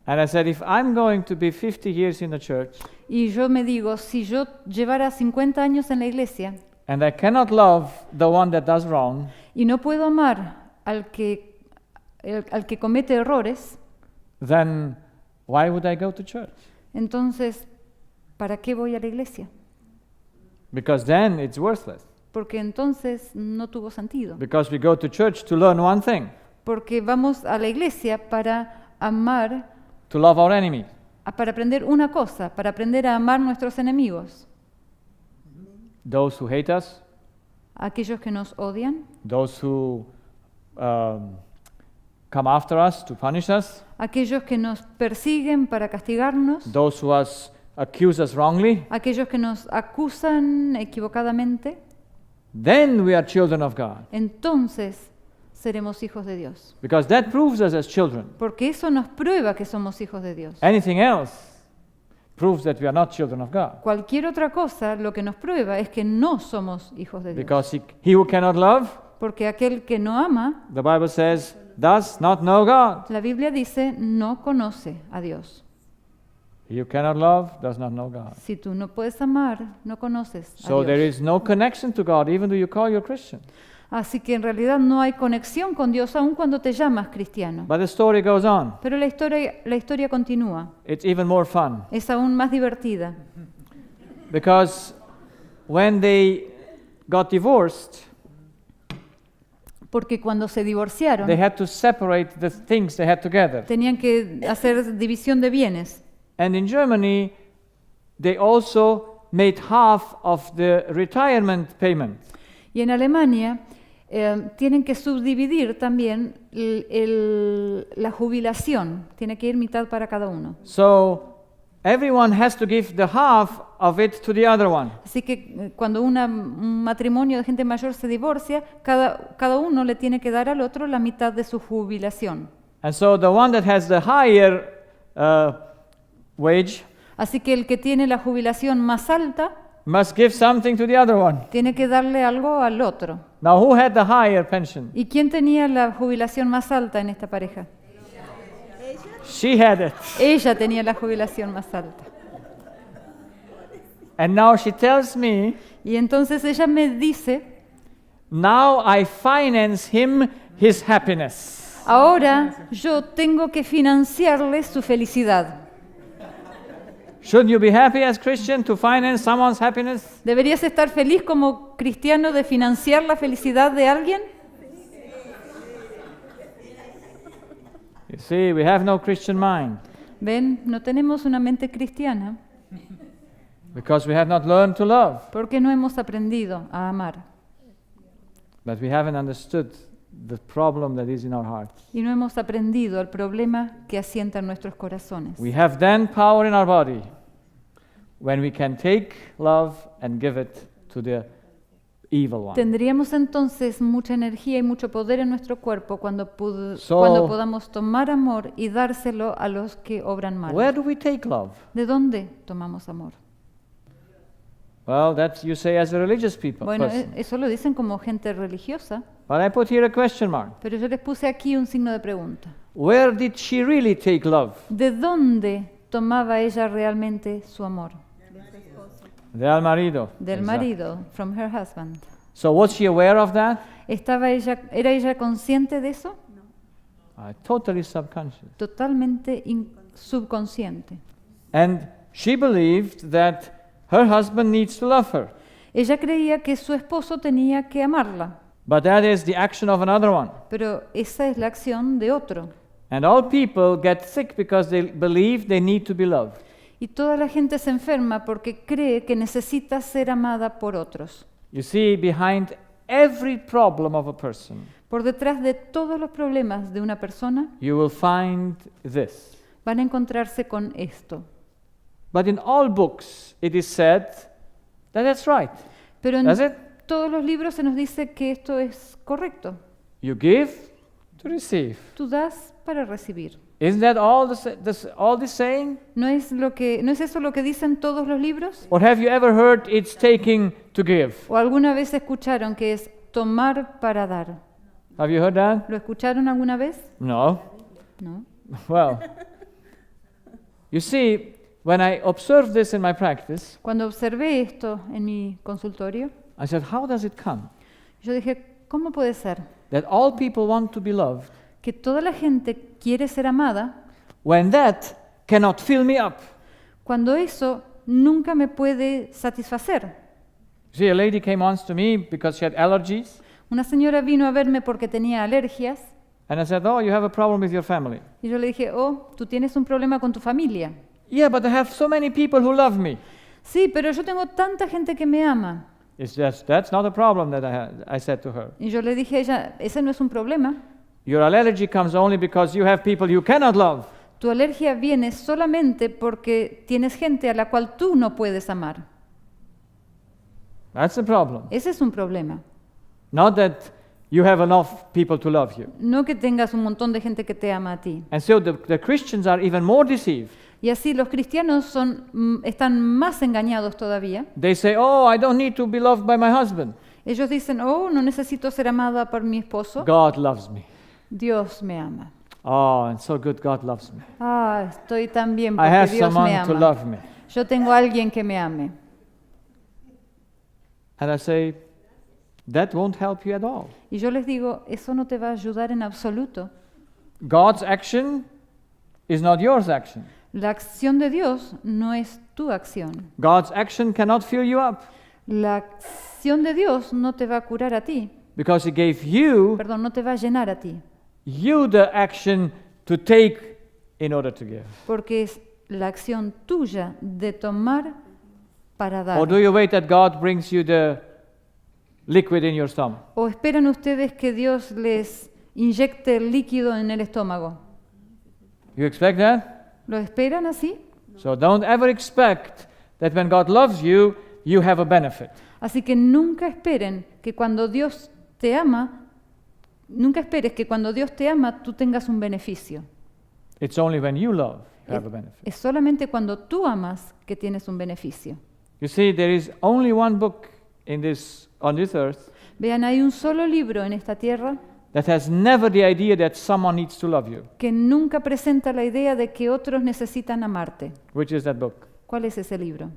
And I said, if I'm going to be 50 years in the church Y yo me digo, si yo llevara 50 años en la iglesia and I cannot love the one that does wrong, y no puedo amar al que comete errores, then why would I go to church? entonces, ¿para qué voy a la iglesia? Because then it's worthless. Porque entonces no tuvo sentido. Because we go to church to learn one thing, Porque vamos a la iglesia para amar, to love our enemies. para aprender una cosa, para aprender a amar nuestros enemigos, Those who hate us, aquellos que nos odian, those who come after us to punish us, aquellos que nos persiguen para castigarnos, those who accuse us wrongly, aquellos que nos acusan equivocadamente, then we are children of God. entonces seremos hijos de Dios. Because that proves us as children. Porque eso nos prueba que somos hijos de Dios. Anything else proves that we are not children of God. Cualquier otra cosa lo que nos prueba es que no somos hijos de Dios. Because he who cannot love, Porque aquel que no ama, the Bible says, does not know God. la Biblia dice, no conoce a Dios. He who cannot love does not know God. Si tú no puedes amar, no conoces a So there Dios. is no connection to God, even though you call you Christian. Así que en realidad no hay conexión con Dios aun cuando te llamas cristiano. But the story goes on. Pero la historia continúa. It's even more fun. Es aún más divertida. Because when they got divorced, Porque cuando se divorciaron, they had to separate the things they had together. tenían que hacer división de bienes. And in Germany, they also made half of the retirement payment. Y en Alemania tienen que subdividir también la jubilación. Tiene que ir mitad para cada uno. So everyone has to give the half of it to the other one. Así que cuando un matrimonio de gente mayor se divorcia, cada uno le tiene que dar al otro la mitad de su jubilación. And so the one that has the higher wage Así que el que tiene la jubilación más alta must give something to the other one. tiene que darle algo al otro. Now, who had the higher pension? ¿Y quién tenía la jubilación más alta en esta pareja? She had it. Ella tenía la jubilación más alta. And now she tells me, Y entonces ella me dice, now I finance him his happiness. ahora yo tengo que financiarle su felicidad. Shouldn't you be happy as Christian to finance someone's happiness? ¿Deberías estar feliz como cristiano de financiar la felicidad de alguien? You see, we have no Christian mind Ven, no tenemos una mente cristiana because we have not learned to love, porque no hemos aprendido a amar but we haven't understood the problem that is in our hearts. y no hemos aprendido el problema que asienta en nuestros corazones. We have then power in our body when we can take love and give it to the evil one. Tendríamos entonces mucha energía y mucho poder en nuestro cuerpo cuando So- podamos tomar amor y dárselo a los que obran mal. Where do we take love? ¿De dónde tomamos amor? Well, that you say as a religious Bueno, person. eso lo dicen como gente religiosa, But I put here a question mark. pero yo les puse aquí un signo de pregunta. Where did she really take love? ¿De dónde tomaba ella realmente su amor? Del marido. Del Exactly. marido, from her husband. So was she aware of that? ¿Era ella consciente de eso? Totally subconscious. Totalmente subconsciente. And she believed that her husband needs to love her. Ella creía que su esposo tenía que amarla, But that is the action of another one. pero esa es la acción de otro. And all people get sick because they believe they need to be loved. Y toda la gente se enferma porque cree que necesita ser amada por otros. You see, behind every problem of a person, Por detrás de todos los problemas de una persona you will find this. van a encontrarse con esto. But in all books, it is said that that's right. Pero en Does it? todos los libros se nos dice que esto es correcto. You give to receive. Tú das para recibir. Isn't that all all this saying? ¿No es eso lo que dicen todos los libros? Or have you ever heard it's taking to give? ¿O alguna vez escucharon que es tomar para dar? Have you heard that? ¿Lo escucharon alguna vez? No. No. Well, you see, when I observed this in my practice, Cuando observé esto en mi consultorio, I said, how does it come yo dije, ¿cómo puede ser that all people want to be loved que toda la gente quiere ser amada when that cannot fill me up? cuando eso nunca me puede satisfacer? See, a lady came once to me because she had allergies, Una señora vino a verme porque tenía alergias and I said, oh, you have a problem with your family. y yo le dije, oh, tú tienes un problema con tu familia. Yeah, but I have so many people who love me. Sí, pero yo tengo tanta gente que me ama. It's just, that's not a problem that I said to her. Y yo le dije a ella, ese no es un problema. Your allergy comes only because you have people you cannot love. Tu alergia viene solamente porque tienes gente a la cual tú no puedes amar. That's the problem. Ese es un problema. Not that you have enough people to love you. No que tengas un montón de gente que te ama a ti. And so the Christians are even more deceived. Y así los cristianos están más engañados todavía. They say, oh, I don't need to be loved by my husband. Ellos dicen, oh, no necesito ser amada por mi esposo. God loves me. Dios me ama. Oh, and so good, God loves me. Ah, estoy tan bien I porque have Dios me someone to ama. love me. Yo tengo a alguien que me ame. And I say, that won't help you at all. Y yo les digo, eso no te va a ayudar en absoluto. God's action is not yours action. La acción de Dios no es tu acción. God's action cannot fill you up La acción de Dios no te va a curar a ti. because He gave you Perdón, no te va a llenar a ti. the action to take in order to give. Porque es la acción tuya de tomar para dar. Or do you wait that God brings you the liquid in your stomach? ¿O esperan ustedes que Dios les inyecte el líquido en el estómago? You expect that? ¿Lo esperan así? So don't ever expect that when God loves you, you have a benefit. Así que nunca esperen que cuando Dios te ama, nunca esperes que cuando Dios te ama tú tengas un beneficio. It's only when you love you have a benefit. Es solamente cuando tú amas que tienes un beneficio. You see, there is only one book on this earth Vean, hay un solo libro en esta tierra that has never the idea that someone needs to love you. que nunca presenta la idea de que otros necesitan amarte. Which is that book? ¿Cuál es ese libro?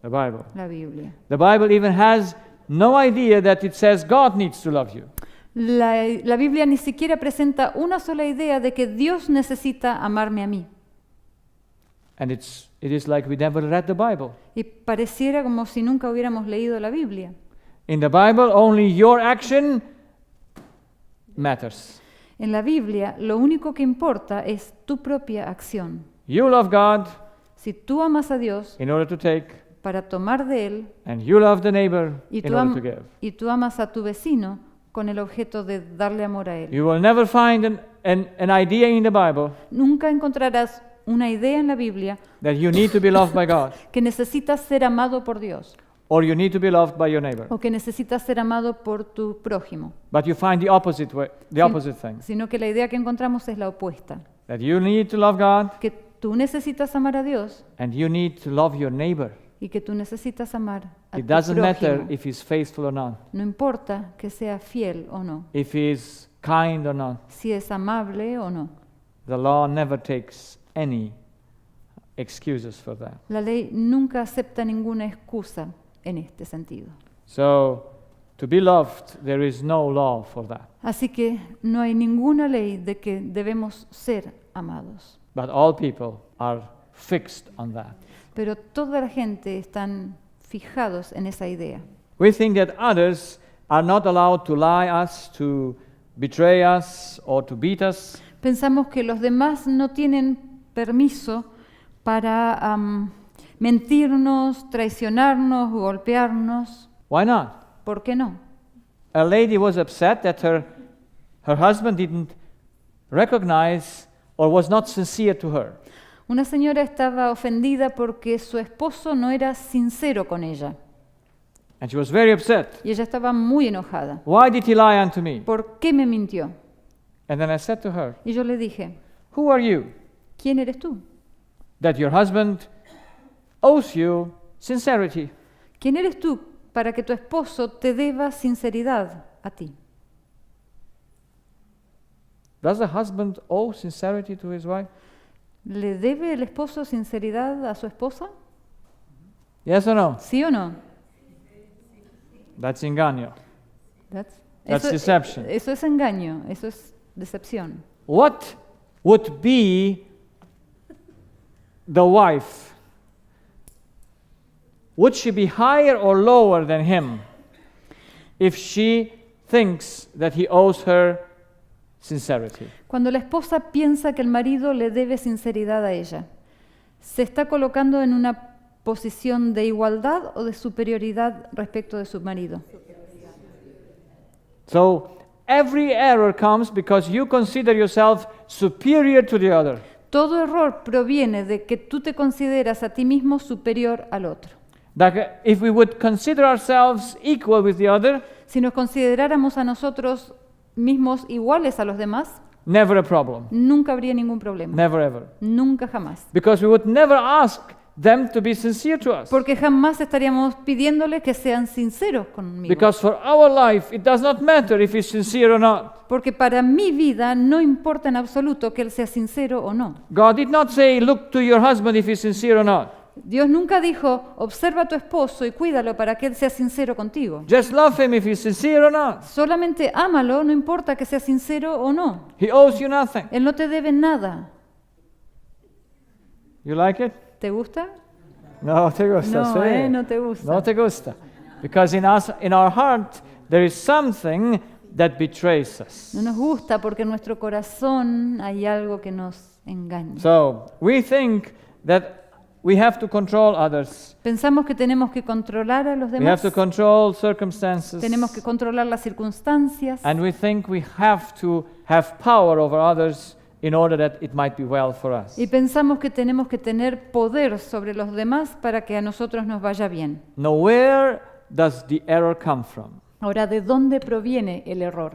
The Bible. La Biblia. The Bible even has no idea that it says God needs to love you. La Biblia ni siquiera presenta una sola idea de que Dios necesita amarme a mí. And it is like we never read the Bible. Y pareciera como si nunca hubiéramos leído la Biblia. In the Bible, only your action matters. En la Biblia, lo único que importa es tu propia acción. You love God Si tú amas a Dios in order to take, para tomar de Él and you love the neighbor y in order to give. y tú amas a tu vecino con el objeto de darle amor a Él. You will never find an idea in the Bible Nunca encontrarás una idea en la Biblia that you need to be loved by God que necesitas ser amado por Dios or you need to be loved by your neighbor. o que necesitas ser amado por tu prójimo, But you find the opposite way, the opposite thing. sino que la idea que encontramos es la opuesta, That you need to love God que tú necesitas amar a Dios and you need to love your neighbor. y que tú necesitas amar a It tu doesn't matter prójimo. if he's faithful or not, No importa que sea fiel o no, if he's kind or not. si es amable o no. The law never takes any excuses for that. La ley nunca acepta ninguna excusa en este sentido. So, to be loved, there is no law for that. Así que no hay ninguna ley de que debemos ser amados. But all people are fixed on that. Pero toda la gente están fijados en esa idea. We think that others are not allowed to lie us, to betray us, or to beat us. Pensamos que los demás no tienen permiso para mentirnos, traicionarnos, golpearnos. Why not? ¿Por qué no? A lady was upset that her husband didn't recognize or was not sincere to her. Una señora estaba ofendida porque su esposo no era sincero con ella. And she was very upset. Y ella estaba muy enojada. Why did he lie unto me? ¿Por qué me mintió? And then I said to her, Y yo le dije, who are you ¿quién eres tú? that your husband owes you sincerity? ¿Quién eres tú para que tu esposo te deba sinceridad a ti? Does a husband owe sincerity to his wife? ¿Le debe el esposo sinceridad a su esposa? Yes or no? ¿Sí o no? That's engaño. That's Eso, deception. eso es engaño, eso es decepción. What would be the wife? Would she be higher or lower than him if she thinks that he owes her sincerity? Cuando la esposa piensa que el marido le debe sinceridad a ella, ¿se está colocando en una posición de igualdad o de superioridad respecto de su marido? So every error comes because you consider yourself superior to the other. Todo error proviene de que tú te consideras a ti mismo superior al otro. That if we would consider ourselves equal with the other, Si nos consideráramos a nosotros mismos iguales a los demás, never a problem. nunca habría ningún problema. Never ever. Nunca jamás. Because we would never ask them to be sincere to us. Porque jamás estaríamos pidiéndoles que sean sinceros conmigo. Because for our life, it does not matter if he's sincere or not. Porque para mi vida no importa en absoluto que él sea sincero o no. God did not say, look to your husband if he's sincere or not. Dios nunca dijo, observa a tu esposo y cuídalo para que él sea sincero contigo. Just love him if he's sincere or not. Solamente ámalo, no importa que sea sincero o no. He owes you nothing. Él no te debe nada. You like it? ¿Te gusta? No te gusta. No, sí. no te gusta. No te gusta. Because in our heart, there is something that betrays us. No nos gusta porque en nuestro corazón hay algo que nos engaña. So, we think that we have to control others. Pensamos que tenemos que controlar a los We have demás, to control circumstances. tenemos que controlar las circunstancias And we think we have to have power over others in order that it might be well for us. y pensamos que tenemos que tener poder sobre los demás para que a nosotros nos vaya bien. Now, where does the error come from? Ahora, ¿de dónde proviene el error?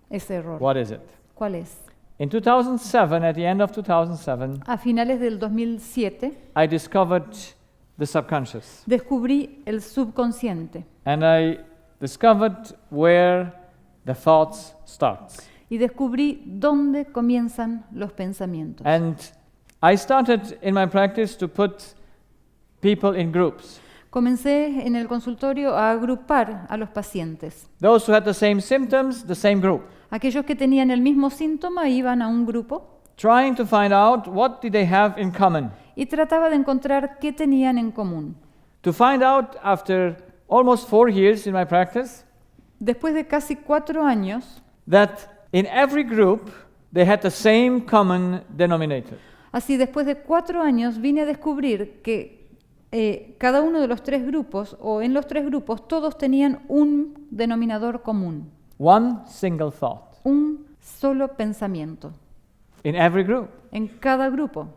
Ese error. What is it? ¿Cuál es? In 2007, at the end of 2007, A finales del 2007 I discovered the subconscious. descubrí el subconsciente And I discovered where the thoughts start. y descubrí dónde comienzan los pensamientos. And I started in my practice to put people in groups. Comencé en el consultorio a agrupar a los pacientes. Those who had the same symptoms, the same group. Aquellos que tenían el mismo síntoma iban a un grupo. trying to find out what did they have in common. Y trataba de encontrar qué tenían en común. To find out after almost 4 years in my practice Después de casi 4 años, that in every group they had the same common denominator. así después de 4 años vine a descubrir que cada uno de los 3 grupos, o en los 3 grupos, todos tenían un denominador común, One single thought un solo pensamiento. in every group. En cada grupo,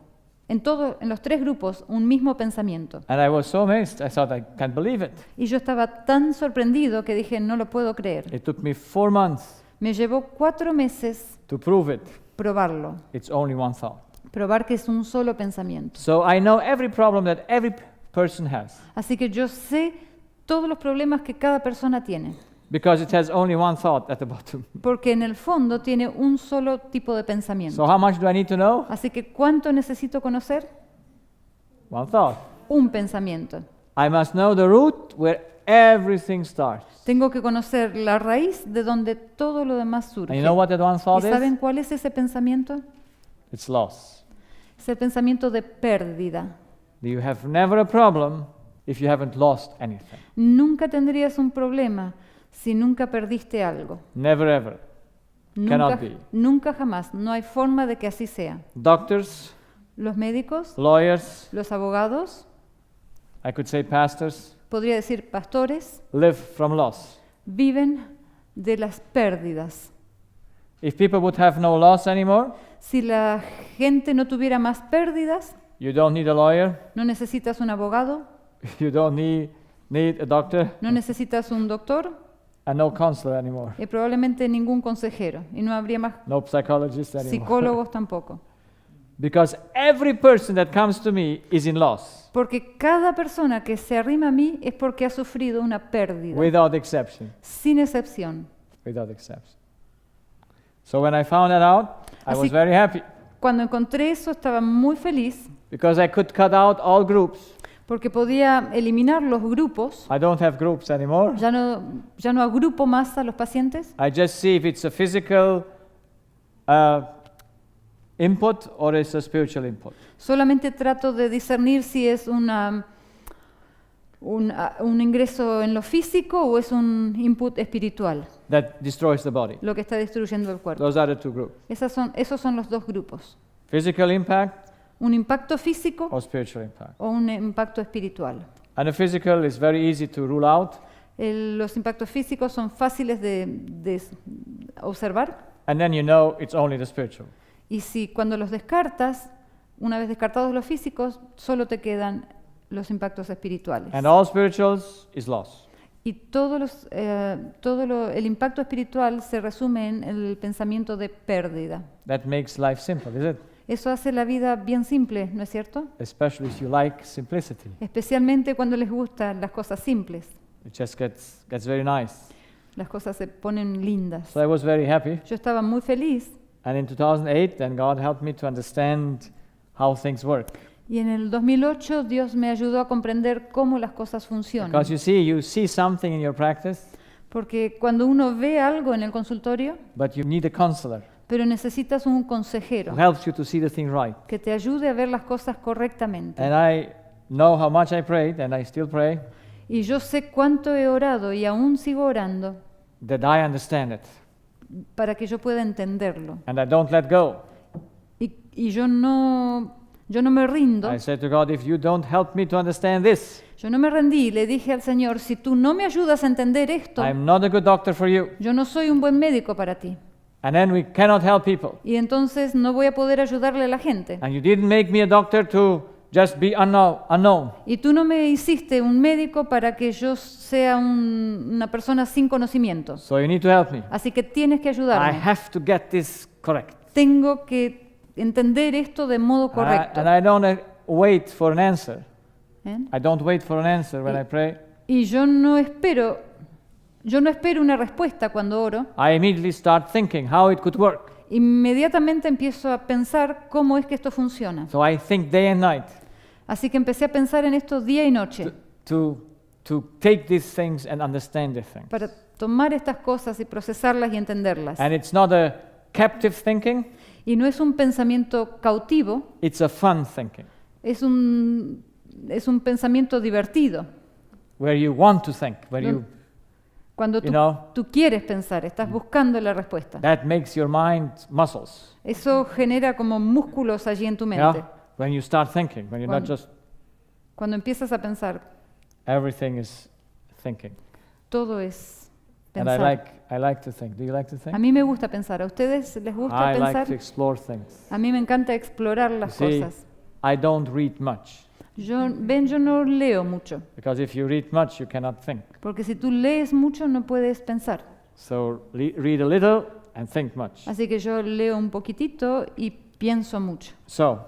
en los 3 grupos, un mismo pensamiento. And I was so amazed. I thought, I can't believe it. Y yo estaba tan sorprendido que dije, no lo puedo creer. It took me 4 months Me llevó 4 meses to prove it. probarlo, It's only one thought. probar que es un solo pensamiento. So I know every problem that every person has Así que yo sé todos los problemas que cada persona tiene, because it has only one thought at the bottom. porque en el fondo tiene un solo tipo de pensamiento. So how much do I need to know? Así que ¿cuánto necesito conocer? One thought. Un pensamiento. I must know the root where everything starts. Tengo que conocer la raíz de donde todo lo demás surge. And you know what that one ¿Y thought saben is? cuál es ese pensamiento? It's loss. Es el pensamiento de pérdida. You have never a problem if you haven't lost anything. Nunca tendrías un problema si nunca perdiste algo. Never ever. Cannot be. Nunca jamás. No hay forma de que así sea. Doctors, Los médicos, lawyers, los abogados, I could say pastors, podría decir pastores, live from loss. viven de las pérdidas. If people would have no loss anymore, Si la gente no tuviera más pérdidas, you don't need a lawyer, no necesitas un abogado, you don't need a doctor, no necesitas un doctor and no counselor anymore, y probablemente ningún consejero. Y no habría más no psychologist anymore. psicólogos tampoco. Because every person that comes to me is in loss, Porque cada persona que se arrima a mí es porque ha sufrido una pérdida, without exception. sin excepción. Without exception. So when I found that out, I Así- was very happy Cuando encontré eso estaba muy feliz because I could cut out all groups. porque podía eliminar los grupos. I don't have groups anymore. Ya no agrupo más a los pacientes. I just see if it's a physical input or it's a spiritual input. Solamente trato de discernir si es un ingreso en lo físico o es un input espiritual, That destroys the body. lo que está destruyendo el cuerpo. Those are the 2 groups. Esos son los 2 grupos. Physical impact Un impacto físico or spiritual impact. o un impacto espiritual. And the physical is very easy to rule out. Los impactos físicos son fáciles de observar. And then you know it's only the spiritual. Y si cuando los descartas, una vez descartados los físicos, solo te quedan los impactos espirituales. And all spirituals is loss. Y el impacto espiritual se resume en el pensamiento de pérdida. That makes life simple, is it? Eso hace la vida bien simple, ¿no es cierto? Especially if you like simplicity. Especialmente cuando les gustan las cosas simples. It just gets very nice. Las cosas se ponen lindas. So I was very happy. Yo estaba muy feliz. And in 2008, then God helped me to understand how things work. Y en el 2008 Dios me ayudó a comprender cómo las cosas funcionan. Because you see something in your practice, Porque cuando uno ve algo en el consultorio, but you need a counselor pero necesitas un consejero who helps you to see the thing right. que te ayude a ver las cosas correctamente. And I know how much I prayed, and I still pray, Y yo sé cuánto he orado y aún sigo orando that I understand it. para que yo pueda entenderlo. And I don't let go. Y yo no me rindo. I said to God, if you don't help me to understand this, Yo no me rendí y le dije al Señor, si tú no me ayudas a entender esto, I'm not a good doctor for you. yo no soy un buen médico para ti. And then we cannot help people. Y entonces no voy a poder ayudarle a la gente. And you didn't make me a doctor to just be unknown. Y tú no me hiciste un médico para que yo sea una persona sin conocimientos. So you need to help me. Así que tienes que I ayudarme. have to get this correct. Tengo que entender esto de modo correcto. And I don't wait for an answer. ¿Eh? I don't wait for an answer when I pray. Y yo no espero una respuesta cuando oro. I immediately start thinking how it could work. Inmediatamente empiezo a pensar cómo es que esto funciona. So I think day and night Así que empecé a pensar en esto día y noche to take these things and understand these things. para tomar estas cosas y procesarlas y entenderlas. And it's not a captive thinking. Y no es un pensamiento cautivo, It's a fun thinking, es un pensamiento divertido. where you want to think, where you Cuando You know, tú quieres pensar, estás buscando la respuesta. that makes your mind muscles. Eso genera como músculos allí en tu mente. Yeah? When you start thinking, when you're not Cuando- just Cuando empiezas a pensar, everything is thinking. todo es And pensar. I like to think. Do you like to think? A mí me gusta pensar. ¿A ustedes les gusta I like pensar? to explore things. A mí me encanta explorar las See, cosas. I don't read much, Yo no leo mucho, because if you read much, you cannot think. porque si tú lees mucho no puedes pensar. So read a little and think much. Así que yo leo un poquitito y pienso mucho. So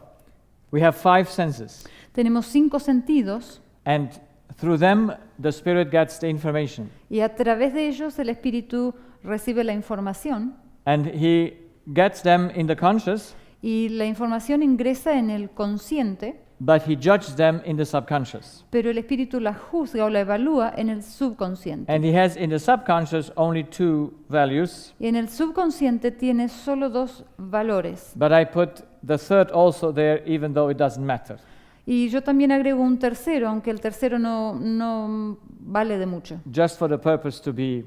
we have 5 senses, Tenemos 5 sentidos and through them, the Spirit gets the information. y a través de ellos el espíritu recibe la información And He gets them in the conscious, y la información ingresa en el consciente, but He judges them in the subconscious. pero el espíritu la juzga o la evalúa en el subconsciente. And He has in the subconscious only 2 values, Y en el subconsciente tiene solo 2 valores. but I put the third also there, even though it doesn't matter. Y yo también agrego un tercero, aunque el tercero no vale de mucho. Just for the purpose to be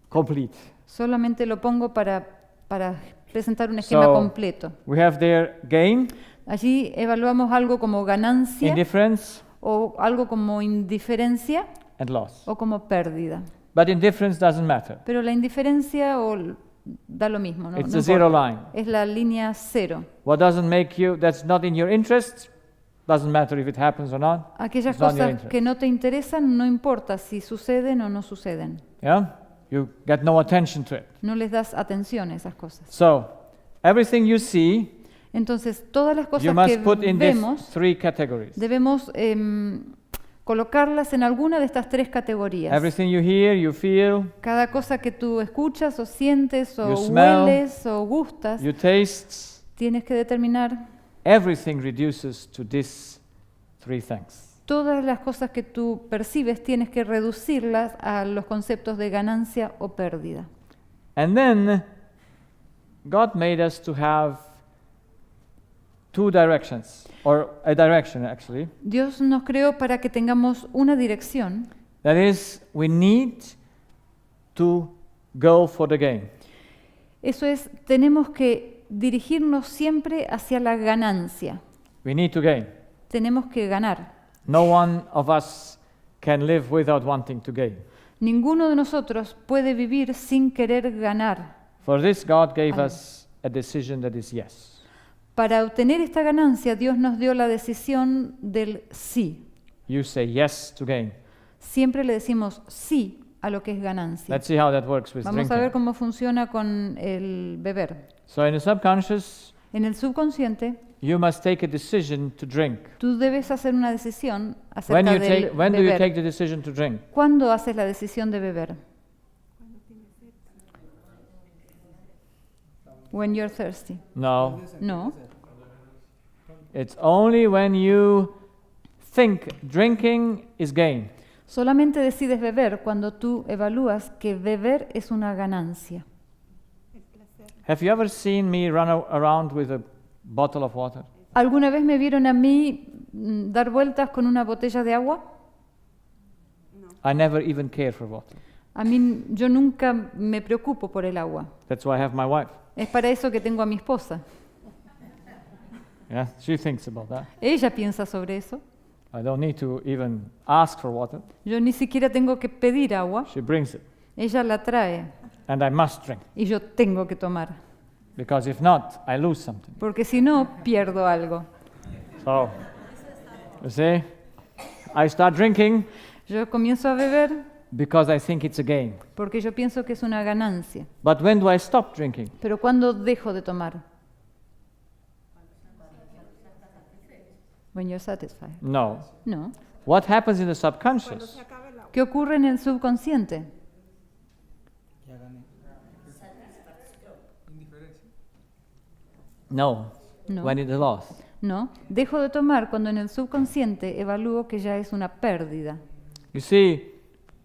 complete. Solamente lo pongo para presentar un esquema So, completo. We have there gain, Allí evaluamos algo como ganancia indifference, o algo como indiferencia and loss. o como pérdida. But indifference doesn't matter. Pero la indiferencia da lo mismo, ¿no? It's No the zero importa. line. Es la línea cero. What doesn't make you, that's not in your interest, doesn't matter if it happens or not. Aquellas It's not in your cosas interest. que no te interesan, no importa si suceden o no suceden. Yeah? You get no attention to it. No les das atención a esas cosas. So, everything you see, Entonces, todas las you cosas must que put in these vemos, 3 categories. debemos colocarlas en alguna de estas 3 categorías. Everything you hear, you feel, Cada cosa que tú escuchas o sientes o You smell, hueles o gustas, you taste, tienes que determinar everything reduces to these 3 things. todas las cosas que tú percibes, tienes que reducirlas a los conceptos de ganancia o pérdida. And then, God made us to have 2 directions, or a direction actually. Dios nos creó para que tengamos una dirección. That is, we need to go for the gain. Eso es, tenemos que dirigirnos siempre hacia la ganancia. We need to gain. Tenemos que ganar. No one of us can live without wanting to gain. Ninguno de nosotros puede vivir sin querer ganar. For this, God gave Amen. us a decision that is yes. Para obtener esta ganancia, Dios nos dio la decisión del sí. You say yes to gain. Siempre le decimos sí a lo que es ganancia. Let's see how that works with Vamos a ver drinking. cómo funciona con el beber. So in the subconscious, En el subconsciente, you must take a decision to drink. tú debes hacer una decisión When, acerca del when do you beber. take the decision to drink? ¿Cuándo haces la decisión de beber? When you're thirsty. No. No. It's only when you think drinking is gain. Solamente decides beber cuando tú evalúas que beber es una ganancia. Have you ever seen me run around with a bottle of water? ¿Alguna vez me vieron a mí dar vueltas con una botella de agua? I never even care for water. Yo nunca me preocupo por el agua. That's why I have my wife. Es para eso que tengo a mi esposa. Yeah, she thinks about that. Ella piensa sobre eso. I don't need to even ask for water. Yo ni siquiera tengo que pedir agua. She brings it. Ella la trae And I must drink. y yo tengo que tomar. Because if not, I lose something. Porque si no, pierdo algo. So, you see, I start drinking Yo comienzo a beber because I think it's a gain. porque yo pienso que es una ganancia. But when do I stop drinking? Pero ¿cuándo dejo de tomar? When you're satisfied. No. No. What happens in the subconscious? ¿Qué ocurre en el subconsciente? No. No. When it is lost. No. Dejo de tomar cuando en el subconsciente evalúo que ya es una pérdida. You see,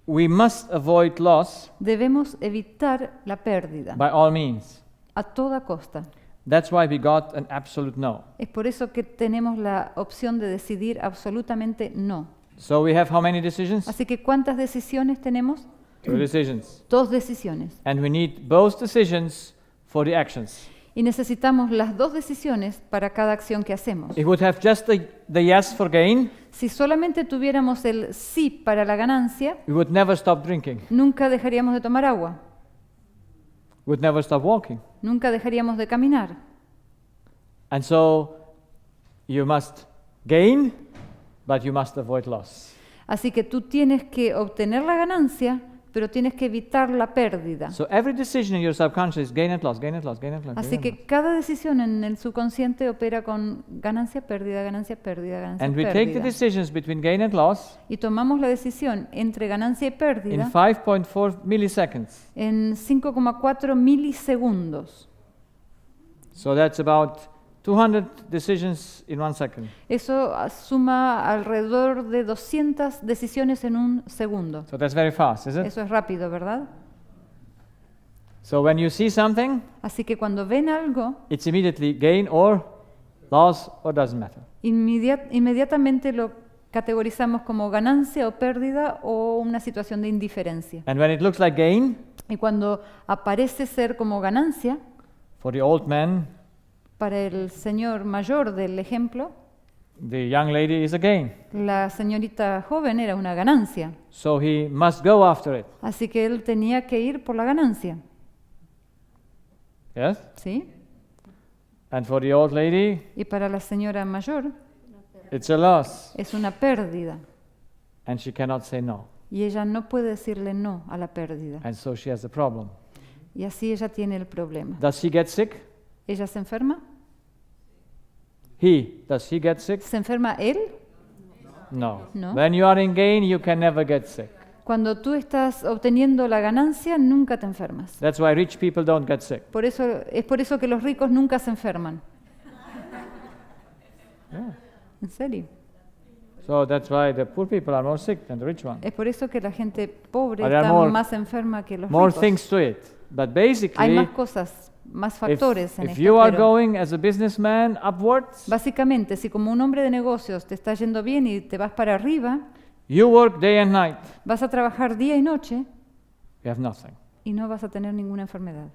we must avoid loss Debemos evitar la pérdida by all means. a toda costa. That's why we got an absolute no. Es por eso que tenemos la opción de decidir absolutamente no. So we have how many decisions? Así que ¿cuántas decisiones tenemos? 2 decisions. 2 decisiones. And we need both decisions for the actions. Y necesitamos las 2 decisiones para cada acción que hacemos. If we would have just the yes for gain, Si solamente tuviéramos el sí para la ganancia, we would never stop drinking. nunca dejaríamos de tomar agua, We would never stop walking. nunca dejaríamos de caminar. And so you must gain, but you must avoid loss. Así que tú tienes que obtener la ganancia, pero tienes que evitar la pérdida. So every decision in your subconscious is gain and loss, gain and loss, gain and loss. Así gain and loss. que cada decisión en el subconsciente opera con ganancia, pérdida, ganancia, pérdida, ganancia, And we take the pérdida. decisions between gain and loss Y tomamos la decisión entre ganancia y in pérdida 5.4 milliseconds. en 5,4 milisegundos. So that's about 200 decisions in 1 second. Eso suma alrededor de 200 decisiones en un segundo. So that's very fast, is it? Eso es rápido, ¿verdad? So when you see something, Así que cuando ven algo, it's immediately gain or loss or doesn't matter. inmediatamente lo categorizamos como ganancia o pérdida o una situación de indiferencia. And when it looks like gain, Y cuando aparece ser como ganancia, for the old man, para el señor mayor del ejemplo, the young lady is a gain. la señorita joven era una ganancia. So he must go after it. Así que él tenía que ir por la ganancia. Yes? ¿Sí? And for the old lady, Y para la señora mayor it's a loss. es una pérdida. And she cannot say no. Y ella no puede decirle no a la pérdida. And so she has a problem. Y así ella tiene el problema. Does he get sick? ¿Ella se enferma? Does he get sick? ¿Se enferma él? No. No. When you are in gain, you can never get sick. Cuando tú estás obteniendo la ganancia, nunca te enfermas. That's why rich people don't get sick. Es por eso que los ricos nunca se enferman. Yeah. ¿En serio? So that's why the poor people are more sick than the rich ones. Es por eso que la gente pobre There are está more- más enferma que los More ricos. things to it. But Hay basically, más cosas, más factores en if esto. you are pero going as a businessman upwards, básicamente, si como un hombre de negocios te está yendo bien y te vas para arriba, you work day and night, vas a trabajar día y noche you have nothing. y no vas a tener ninguna enfermedad.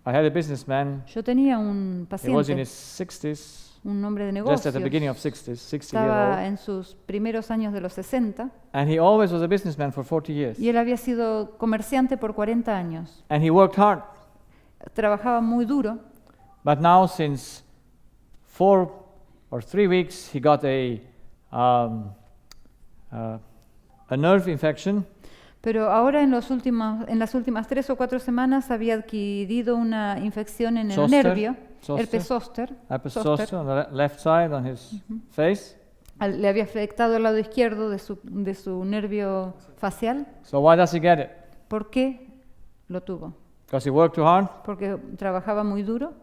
I had a businessman, Yo tenía un he was in paciente, his 60s, un hombre de just negocios, at the beginning of 60s, 60 year estaba old, en sus primeros años de los 60 and he always was a businessman for 40 years. y él había sido comerciante por 40 años. And he worked hard. Trabajaba muy duro, But now, since 4 or 3 weeks, he got a nerve infection, pero ahora en las últimas 3 o 4 semanas había adquirido una infección en el Zoster, nervio, zoster, herpes zóster, herpes zóster. zoster on the left side on his face. Le había afectado el lado izquierdo de su nervio facial. So why does he get it? ¿Por qué lo tuvo? Because he worked too hard? ¿Porque trabajaba muy duro?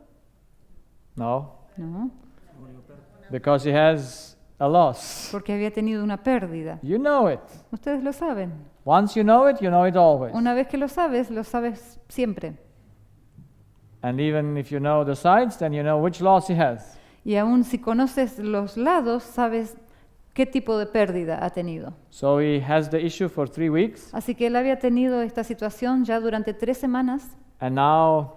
No. No, Because he has a loss. porque había tenido una pérdida. You know it. Ustedes lo saben. Once you know it always. Una vez que lo sabes siempre. And even if you know the sides, then you know which loss he has. Y aún si conoces los lados, sabes qué tipo de pérdida ha tenido. So he has the issue for 3 weeks, Así que él había tenido esta situación ya durante 3 semanas and now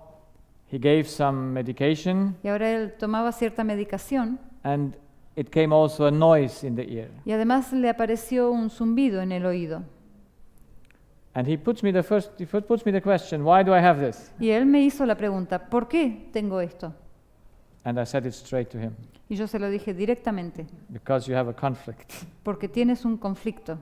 he gave some medication, y ahora él tomaba cierta medicación and it came also a noise in the ear. y además le apareció un zumbido en el oído. And he puts me the question, why do I have this? Y él me hizo la pregunta, ¿por qué tengo esto? And I said it straight to him, Y yo se lo dije directamente, because you have a conflict. porque tienes un conflicto.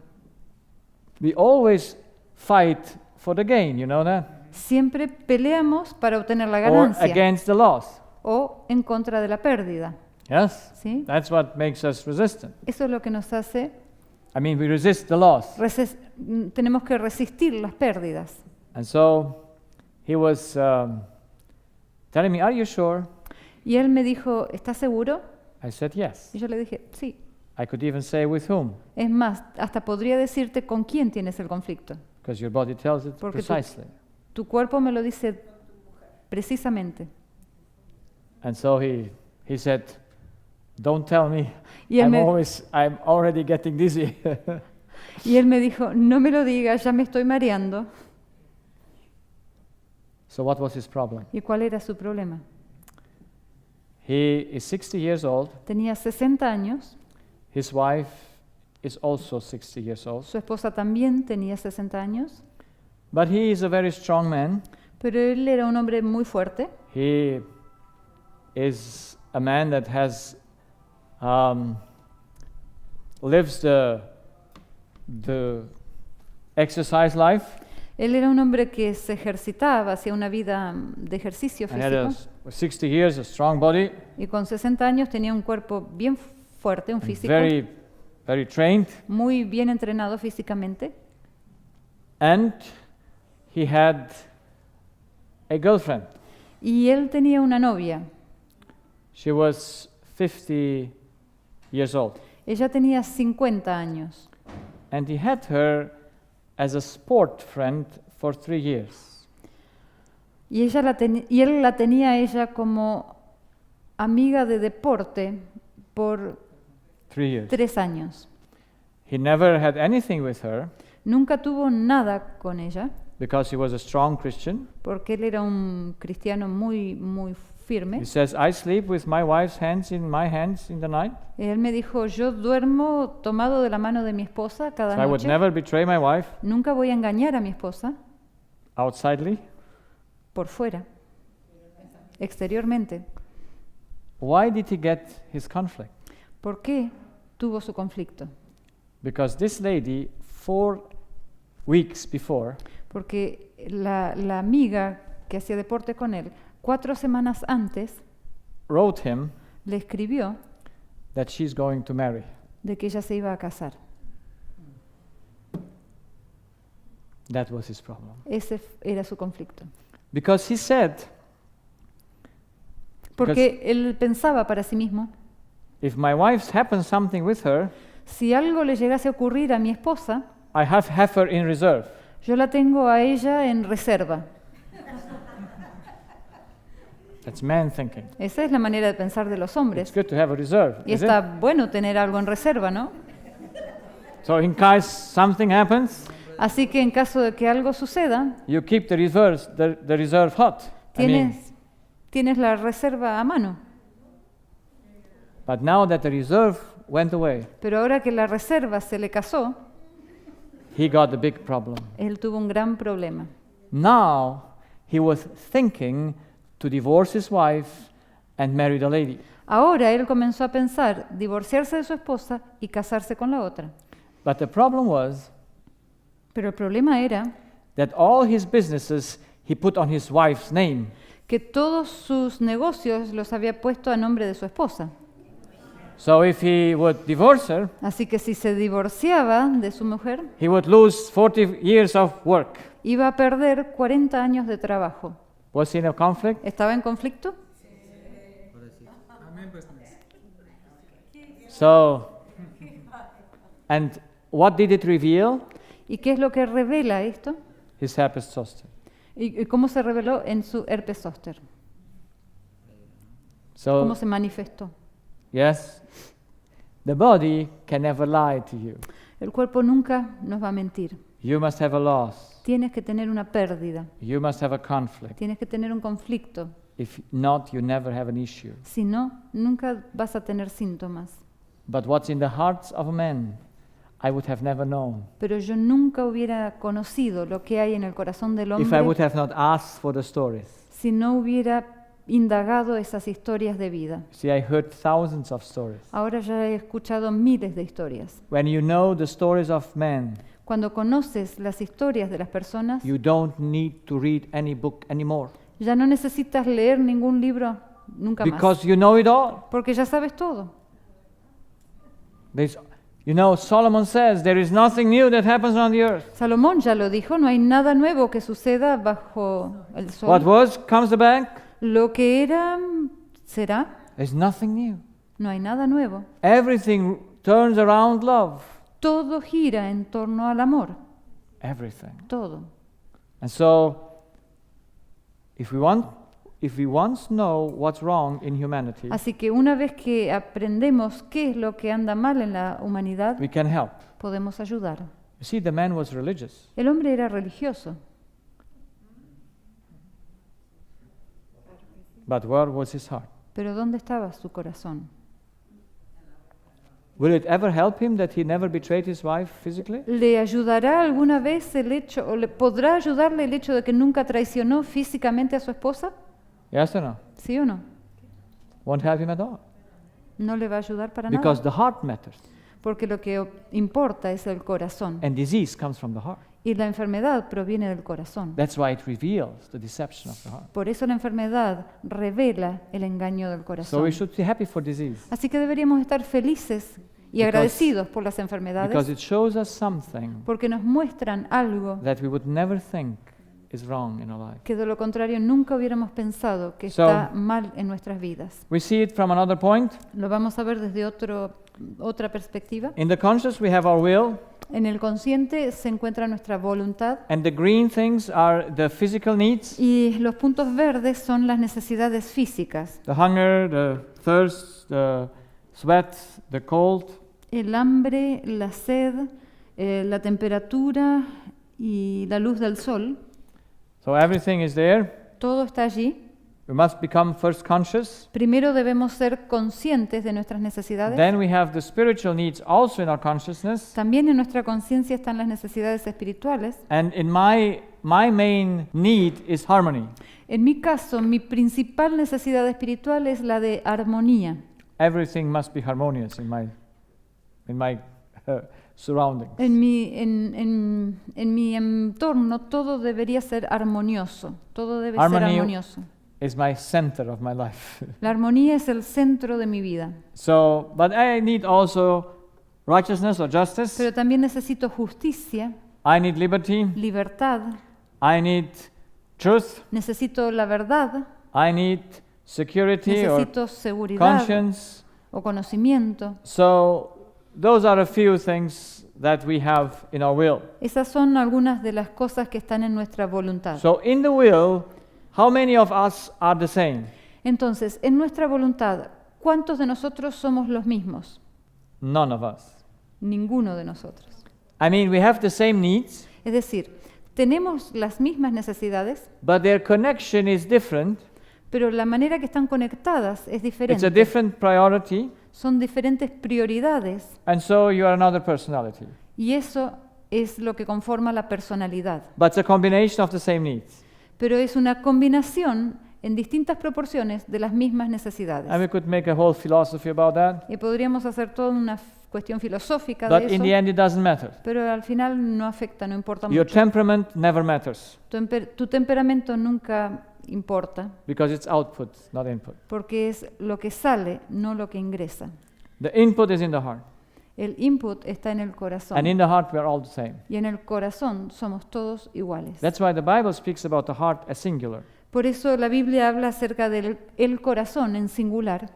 We always fight for the gain, you know that? Siempre peleamos para obtener la Or ganancia against the loss. o en contra de la pérdida. Yes? ¿Sí? That's what makes us resistant. Eso es lo que nos hace, We resist the loss. tenemos que resistir las pérdidas. And so he was telling me, are you sure? Y él me dijo, ¿estás seguro? I said, yes. Y yo le dije, sí. I could even say with whom, Es más, hasta podría decirte con quién tienes el conflicto. because your body tells it Porque precisely. tu cuerpo me lo dice precisamente. And so he said, "Don't tell me. Y él I'm already getting dizzy." Y él me dijo, no me lo digas, ya me estoy mareando. So what was his problem? ¿Y cuál era su problema? He is 60 years old. Tenía 60 años, His wife is also 60 years old. su esposa también tenía 60 años, But he is a very strong man. pero él era un hombre muy fuerte. He is a man that has lives the exercise life. Él era un hombre que se ejercitaba, hacía una vida de ejercicio And had físico. 60 years, a strong body, Y con 60 años tenía un cuerpo bien fuerte, un and físico, very, very trained. muy bien entrenado físicamente. And he had a girlfriend. Y él tenía una novia. She was 50 years old. Ella tenía 50 años. And he had her as a sport friend for 3 years. Y él la tenía a ella como amiga de deporte por 3 years. 3 años. He never had anything with her Nunca tuvo nada con ella, because he was a strong Christian. porque él era un cristiano muy firme. He says, "I sleep with my wife's hands in my hands in the night. Él me dijo, yo duermo tomado de la mano de mi esposa cada So I would noche. never betray my wife Nunca voy a engañar a mi esposa outsidely." por fuera, exteriormente. Why did he get his conflict? ¿Por qué tuvo su conflicto? Because this lady, 4 weeks before, Porque la amiga que hacía deporte con él, 4 semanas antes, wrote him le escribió that she's going to marry. de que ella se iba a casar. That was his problem. Ese era su conflicto. Because he said, Porque él pensaba para sí mismo, if my wife happens something with her, si algo le llegase a ocurrir a mi esposa, I have her in reserve. yo la tengo a ella en reserva. That's man thinking. Esa es la manera de pensar de los It's hombres. good to have a reserve, Y is está it? bueno tener algo en reserva, ¿no? So in case something happens, Así que en caso de que algo suceda, you keep the reserve hot. tienes la reserva a mano. But now that the reserve went away, Pero ahora que la reserva se le casó, he got the big problem. él tuvo un gran problema. Now he was thinking to divorce his wife and marry the lady. Ahora él comenzó a pensar divorciarse de su esposa y casarse con la otra. But the problem was Pero el problema era that all his businesses he put on his wife's name. que todos sus negocios los había puesto a nombre de su esposa. So if he would divorce her, Así que si se divorciaba de su mujer, he would lose 40 years of work. iba a perder 40 años de trabajo. Was he in a conflict? ¿Estaba en conflicto? So, and what did it reveal? ¿Y qué es lo que revela esto? His herpes zoster. ¿Y cómo se reveló en su herpes zóster? So, ¿Cómo se manifestó? yes, the body can never lie to you. El cuerpo nunca nos va a mentir. You must have a loss. Tienes que tener una pérdida, You must have a conflict. tienes que tener un conflicto. If not, you never have an issue. Si no, nunca vas a tener síntomas. But what's in the hearts of men, I would have never known Pero yo nunca hubiera conocido lo que hay en el corazón del if I would hombre have not asked for the stories. si no hubiera indagado esas historias de vida. See, I heard thousands of stories. Ahora ya he escuchado miles de historias. When you know the stories of men, Cuando conoces las historias de las personas, you don't need to read any book anymore. ya no necesitas leer ningún libro nunca más, Because you know it all. porque ya sabes todo. Solomon says there is nothing new that happens on the earth. Salomón ya lo dijo, no hay nada nuevo que suceda bajo el sol. What was comes back. Lo que era, será. There's nothing new. No hay nada nuevo. Everything turns around love. Todo gira en torno al amor. Everything. Todo. And so, if we want if we once know what's wrong in humanity, Así que una vez que aprendemos qué es lo que anda mal en la humanidad, we can help. podemos ayudar. You see, the man was religious. El hombre era religioso, But where was his heart? pero ¿dónde estaba su corazón? Will it ever help him that he never betrayed his wife physically? ¿Le ayudará alguna vez el hecho, o le podrá ayudarle el hecho de que nunca traicionó físicamente a su esposa? Yes or no? ¿Sí o no? Won't help him at all. No le va a ayudar para Because nada, the heart matters. porque lo que importa es el corazón. And disease comes from the heart. Y la enfermedad proviene del corazón. That's why it reveals the deception of the heart. Por eso la enfermedad revela el engaño del So corazón. we should be happy for disease. Así que deberíamos estar felices y Because- agradecidos por las Because enfermedades, it shows us something porque nos muestran algo that we would never think is wrong in our life. que de lo contrario nunca hubiéramos pensado que So- está mal en nuestras vidas. We see it from another point. Lo vamos a ver desde otra perspectiva. In the conscious, we have our will, En el consciente se encuentra nuestra voluntad and the green things are the physical needs, y los puntos verdes son las necesidades físicas. the hunger, the thirst, the sweat, the cold. El hambre, la sed, la temperatura y la luz del sol, So everything is there. todo está allí. We must become first conscious. Primero debemos ser conscientes de nuestras necesidades. Then we have the spiritual needs also in our consciousness. También en nuestra conciencia están las necesidades espirituales. And in my main need is harmony. En mi caso, mi principal necesidad espiritual es la de armonía. Everything must be harmonious in my surroundings. En mi entorno todo debería ser armonioso, todo debe ser Harmony- armonioso. Is my center of my life. La armonía es el centro de mi vida, So, but I need also righteousness or justice. pero también necesito justicia, I need liberty. libertad, I need truth. necesito la verdad, I need security or necesito seguridad conscience. o conocimiento. So, those are a few things that we have in our will. Esas son algunas de las cosas que están en nuestra voluntad. So, in the will, how many of us are the same? Entonces, en nuestra voluntad, ¿cuántos de nosotros somos los mismos? None of us. Ninguno de nosotros. I mean, we have the same needs, Es decir, tenemos las mismas necesidades, but their connection is different. pero la manera que están conectadas es It's a diferente. different priority, Son diferentes prioridades and so you are another personality. y eso es lo que conforma la personalidad. But it's a combination of the same needs. Pero es una combinación en distintas proporciones de las mismas necesidades. And we could make a whole philosophy about that. Y podríamos hacer toda una cuestión filosófica But de in the eso, end, it doesn't matter. pero al final no afecta, no importa Your mucho. temperament never matters Tu temperamento nunca importa, because it's output, not input. porque es lo que sale, no lo que ingresa. The input is in the heart. El input está en el corazón. And in the heart, we are all the same. Y en el corazón somos todos iguales. That's why the Bible speaks about the heart as singular. Por eso la Biblia habla acerca del el corazón en singular.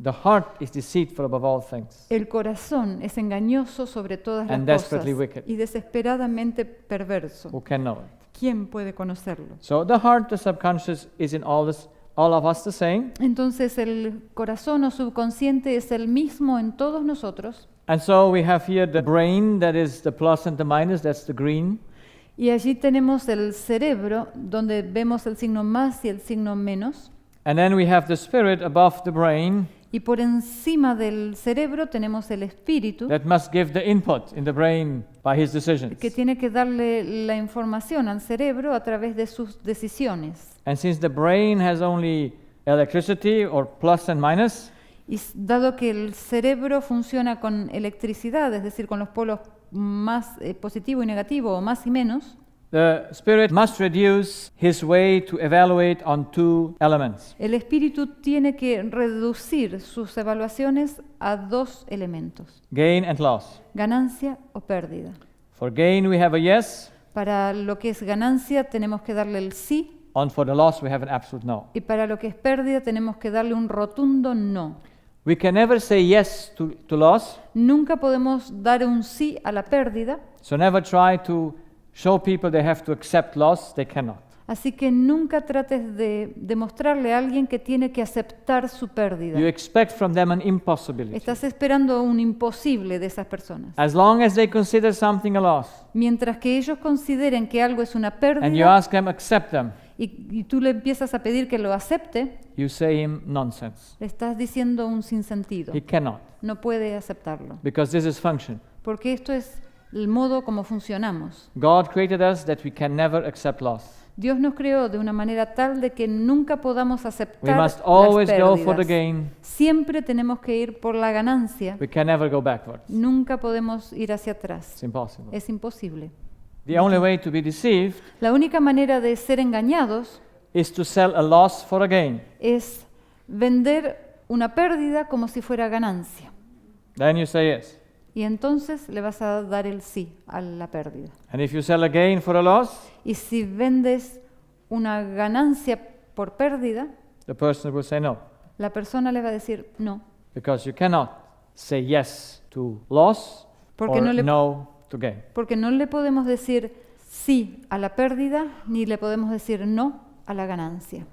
The heart is deceitful above all things. El corazón es engañoso sobre todas las And cosas desperately wicked. y desesperadamente perverso. Who can know it? ¿Quién puede conocerlo? So the heart, the subconscious, is in all of us the same. Entonces el corazón o subconsciente es el mismo en todos nosotros. And so we have here the brain, that is the plus and the minus, that's the green. Y allí tenemos el cerebro, donde vemos el signo más y el signo menos. And then we have the spirit above the brain Y por encima del cerebro tenemos el espíritu, that must give the input in the brain by his decisions. que tiene que darle la información al cerebro a través de sus decisiones. And since the brain has only electricity or plus and minus, Y dado que el cerebro funciona con electricidad, es decir, con los polos más positivo y negativo, o más y menos, the spirit must reduce his way to evaluate on two elements. el espíritu tiene que reducir sus evaluaciones a dos elementos, Gain and loss. ganancia o pérdida. For gain we have a yes, Para lo que es ganancia tenemos que darle el sí, and for the loss we have an absolute no. y para lo que es pérdida tenemos que darle un rotundo no. We can never say yes to loss, Nunca podemos dar un sí a la pérdida, so never try to show people they have to accept loss, they cannot. Así que nunca trates de demostrarle a alguien que tiene que aceptar su pérdida. You expect from them an impossibility. Estás esperando un imposible de esas personas. As long as they consider something a loss, Mientras que ellos consideren que algo es una and you pérdida ask them, accept them, y tú le empiezas a pedir que lo acepte, you say him nonsense. le estás diciendo un sinsentido. He cannot, No puede aceptarlo. because this is function. Porque esto es el modo como funcionamos. God created us that we can never accept loss. Dios nos creó de una manera tal de que nunca podamos aceptar We must las always go for the pérdidas. gain. Siempre tenemos que ir por la ganancia. We can never go backwards. Nunca podemos ir hacia atrás. It's impossible. Es imposible. The only way to be deceived La única manera de ser engañados is to sell a loss for a gain. es vender una pérdida como si fuera ganancia. Then you say yes. Y entonces le vas a dar el sí a la pérdida. And if you sell a gain for a loss, Y si vendes una ganancia por pérdida, the person will say no, la persona le va a decir no, because you cannot say yes to loss Porque or no le- no to gain. porque no le podemos decir sí a la pérdida ni le podemos decir no a la ganancia.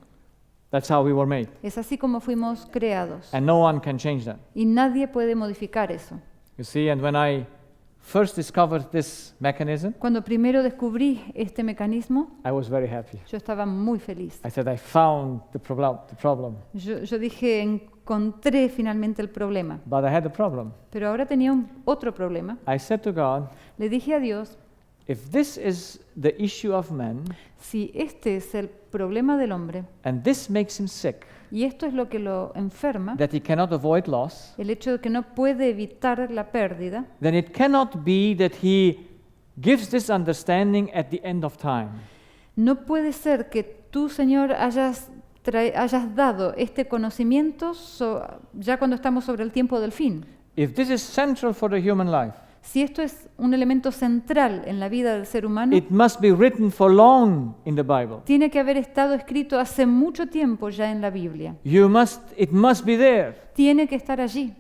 That's how we were made. Es así como fuimos creados And no one can change that. y nadie puede modificar eso. You see, and when I first discovered this mechanism, Cuando primero descubrí este mecanismo, I was very happy. yo estaba muy feliz. I said, I found the problem. Yo dije, encontré finalmente el problema, But I had a problem. pero ahora tenía otro problema. I said to God, Le dije a Dios, if this is the issue of man, si este es el problema del hombre and this makes him sick, y esto es lo que lo enferma, that he cannot avoid loss, el hecho de que no puede evitar la pérdida, then it cannot be that he gives this understanding at the end of time. no puede ser que tú, Señor, hayas dado este conocimiento ya cuando estamos sobre el tiempo del fin. If this is central for the human life, Si esto es un elemento central en la vida del ser humano, it must be written for long in the Bible. tiene que haber estado escrito hace mucho tiempo ya en la Biblia. It must be there. Tiene que estar allí,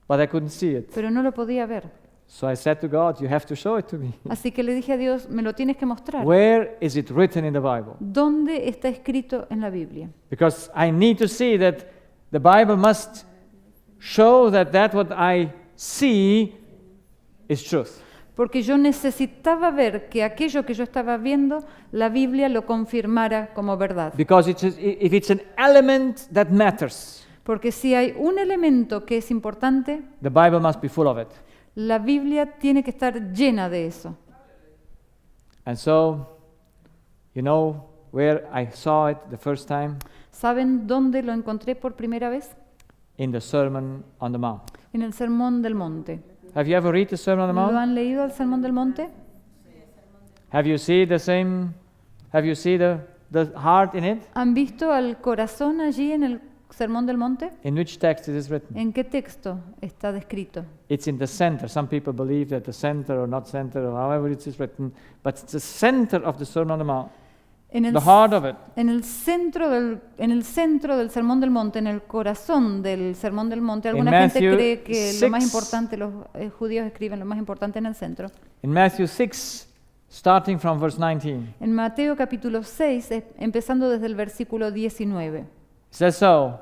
But I couldn't see it. pero no lo podía ver. So I said to God, you have to show it to me. Así que le dije a Dios, me lo tienes que mostrar. Where is it written in the Bible? ¿Dónde está escrito en la Biblia? Because I need to see that the Bible must show that what I see is truth. Porque yo necesitaba ver que aquello que yo estaba viendo, la Biblia lo confirmara como verdad. Because if it's an element that matters, Porque si hay un elemento que es importante, the Bible must be full of it. la Biblia tiene que estar llena de eso. And so, you know where I saw it the first time? ¿Saben dónde lo encontré por primera vez? In the Sermon on the Mount. En el Sermón del Monte. Have you ever read the Sermon on the ¿Lo Mount? han leído el Sermón del Monte? Have you seen the heart in it? ¿Han visto al corazón allí en el Sermón del Monte? In which text it is written? ¿En qué texto está descrito? It's in the center. Some people believe that the center or not center or however it is written, but it's the center of the Sermon on the Mount. En el, The heart of it. en el centro del Sermón del Monte, en el corazón del Sermón del Monte, alguna gente Matthew cree que lo más 6. importante, los judíos escriben lo más importante en el centro. In Matthew 6, starting from verse 19, En Mateo capítulo 6, empezando desde el versículo 19. it says so,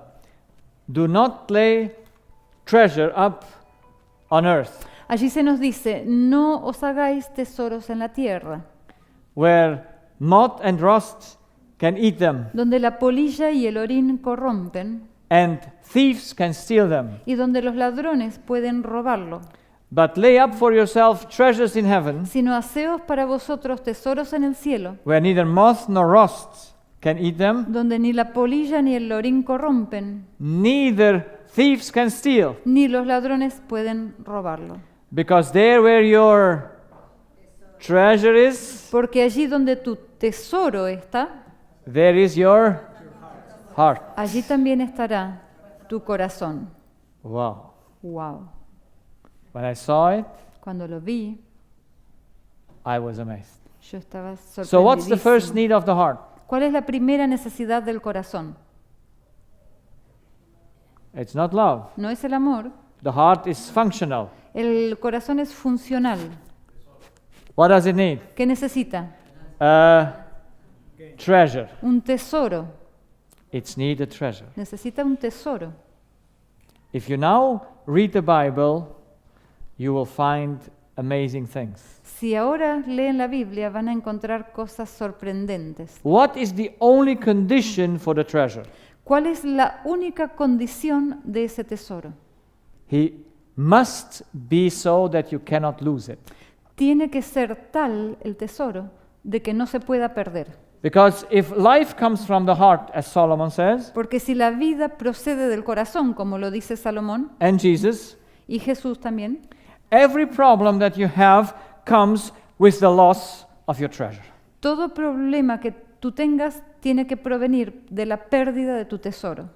do not lay treasure up on earth, Allí se nos dice, no os hagáis tesoros en la tierra, where moth and rust can eat them, donde la polilla y el orín corrompen, and thieves can steal them. y donde los ladrones pueden robarlo. But lay up for yourself treasures in heaven, Sino haceos para vosotros tesoros en el cielo, where neither moth nor rust can eat them, donde ni la polilla ni el orín corrompen, neither thieves can steal. ni los ladrones pueden robarlo. Because there where your treasure is, Porque allí donde tu tesoro está, there is your heart. allí también estará tu corazón. Wow. Wow. When I saw it, Cuando lo vi, I was amazed. yo estaba So what's the first sorprendidísimo. need of the heart? ¿Cuál es la primera necesidad del corazón? It's not love. No es el amor. The heart is functional. El corazón es funcional. What does it need? ¿Qué necesita? treasure. Un tesoro. It's need a treasure. Necesita un tesoro. If you now read the Bible, you will find amazing things. Si ahora leen la Biblia van a encontrar cosas sorprendentes. What is the only condition for the treasure? ¿Cuál es la única condición de ese tesoro? He must be so that you cannot lose it. Tiene que ser tal el tesoro de que no se pueda perder. Because if life comes from the heart, as Solomon says, Porque si la vida procede del corazón, como lo dice Salomón and Jesus, y Jesús también, every problem that you have comes with the loss of your treasure. todo problema que tú tengas tiene que provenir de la pérdida de tu tesoro.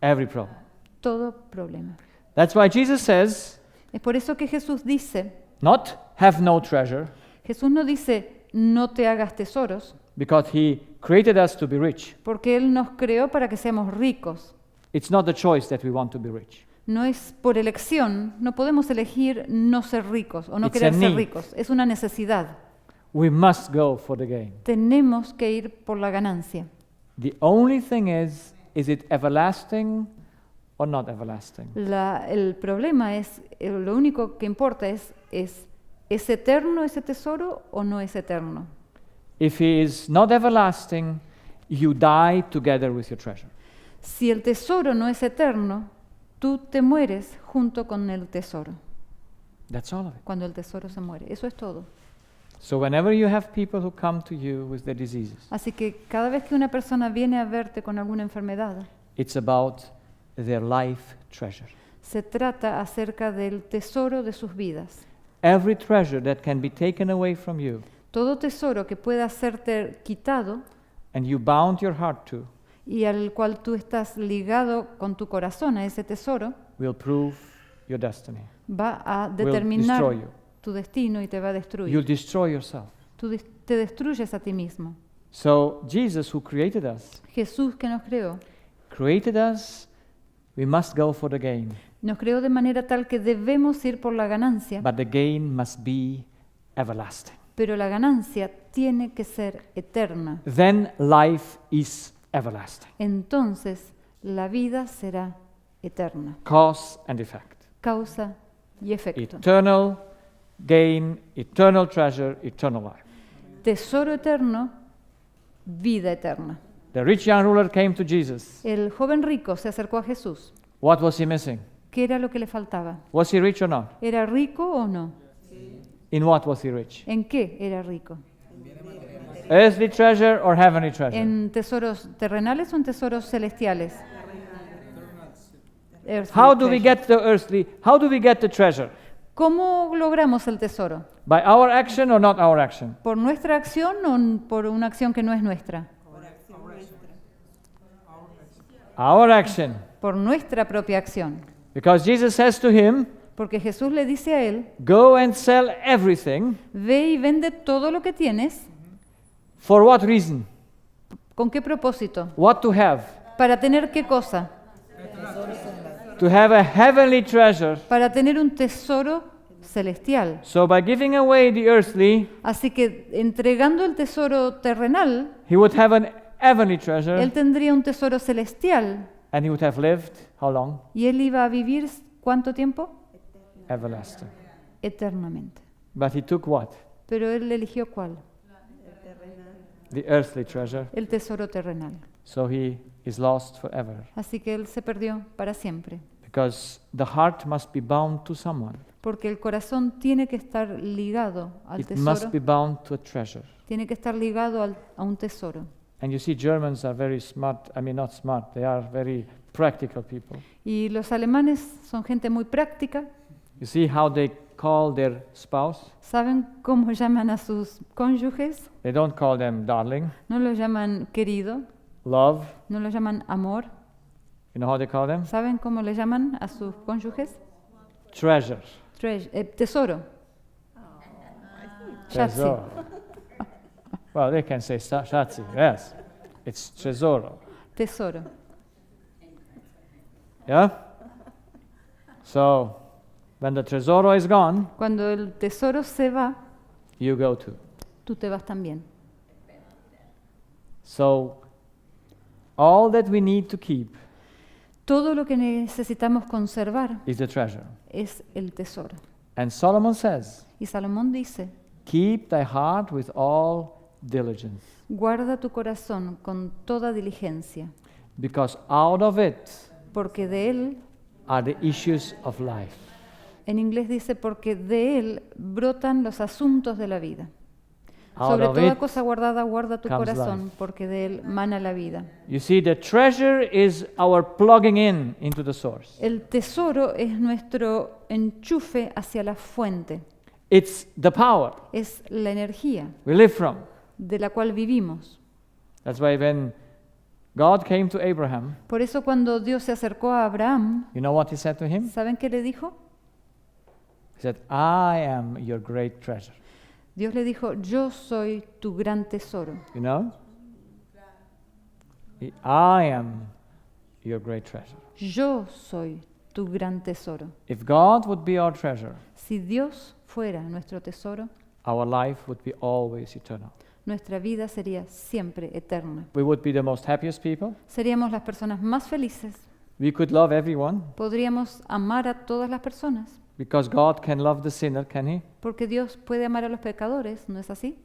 Every problem. Todo problema. That's why Jesus says, Es por eso que Jesús dice, not have no treasure, Jesús no dice no te hagas tesoros, because he created us to be rich. porque Él nos creó para que seamos ricos. It's not the choice that we want to be rich. No es por elección, no podemos elegir no ser ricos o no It's a querer ser need. ricos, es una necesidad. We must go for the gain. Tenemos que ir por la ganancia. The only thing is it everlasting or not everlasting? El problema es, lo único que importa ¿es eterno ese tesoro o no es eterno? If he is not everlasting, you die together with your treasure. Si el tesoro no es eterno, tú te mueres junto con el tesoro, That's all of it. cuando el tesoro se muere. Eso es todo. So whenever you have people who come to you with their diseases, Así que cada vez que una persona viene a verte con alguna enfermedad, it's about their life treasure. se trata acerca del tesoro de sus vidas. Every treasure that can be taken away from you Todo tesoro que pueda serte quitado and you bound your heart to y al cual tú estás ligado con tu corazón a ese tesoro, will prove your destiny. va a Will determinar destroy you. tu destino y te va a destruir. You'll destroy yourself. Tú te destruyes a ti mismo. So Jesus, who created us, Jesús que nos creó, we must go for the gain. nos creó de manera tal que debemos ir por la ganancia, But the gain must be everlasting. pero la ganancia tiene que ser eterna. Then life is everlasting. Entonces la vida será eterna. Cause and effect. Causa y efecto. Eternal gain, eternal treasure, eternal life. Tesoro eterno, vida eterna. The rich young ruler came to Jesus. El joven rico se acercó a Jesús. What was he missing? ¿Qué era lo que le faltaba? Was he rich or not? ¿Era rico o no? In what was he rich? ¿En qué era rico? Earthly treasure or heavenly treasure? ¿En tesoros terrenales o en tesoros celestiales? Earthly How do we treasure. get the earthly? How do we get the treasure? ¿Cómo logramos el tesoro? By our action or not our action? ¿Por nuestra acción o por una acción que no es nuestra? Our action. Por nuestra propia acción. Because Jesus says to him, Porque Jesús le dice a él, go and sell everything. ve y vende todo lo que tienes. For what reason? ¿Con qué propósito? What to have? ¿Para tener qué cosa? To have a heavenly treasure. Para tener un tesoro celestial. So by giving away the earthly, Así que entregando el tesoro terrenal, he would have an heavenly treasure, él tendría un tesoro celestial. and he would have lived how long? ¿Y él iba a vivir cuánto tiempo? Everlasting. Eternamente. But he took what? Pero él eligió cuál? The earthly treasure. El tesoro terrenal. So he is lost forever. Así que él se perdió para siempre. Because the heart must be bound to someone. Porque el corazón tiene que estar ligado al It must tesoro. be bound to a treasure. Tiene que estar ligado a un tesoro. And you see, Germans are very smart. I mean, not smart. They are very practical people. Y los alemanes son gente muy práctica. You see how they call their spouse? ¿Saben cómo llaman a sus cónyuges? They don't call them darling, No lo llaman querido, love. no lo llaman amor. You know how they call them? ¿Saben cómo le llaman a sus cónyuges? Treasure. Tesoro. Schatzi. Tesoro. Well, they can say Schatzi, yes. It's tesoro. Tesoro. Yeah? So, when the tesoro is gone, Cuando el tesoro se va, you go too. tú te vas también. So, all that we need to keep Todo lo que necesitamos conservar is the treasure. es el tesoro. And Solomon says, Y Salomón dice, keep thy heart with all diligence, guarda tu corazón con toda diligencia, because out of it porque de él, are the issues of life. en inglés dice, porque de él brotan los asuntos de la vida. Out Sobre of toda it cosa guardada, guarda tu comes corazón, life. porque de él mana la vida. You see, the treasure is our plugging in into the source. El tesoro es nuestro enchufe hacia la fuente, It's the power es la energía we live from. de la cual vivimos. That's why when God came to Abraham, Por eso cuando Dios se acercó a Abraham, you know what he said to him? ¿saben qué le dijo? He said, I am your great treasure. Dios le dijo, yo soy tu gran tesoro. You know? I am your great treasure. Yo soy tu gran tesoro. If God would be our treasure, Si Dios fuera nuestro tesoro, our life would be always eternal. nuestra vida sería siempre eterna. We would be the most happiest people. Seríamos las personas más felices. We could love everyone Podríamos amar a todas las personas, because God can love the sinner, can he? porque Dios puede amar a los pecadores, ¿no es así?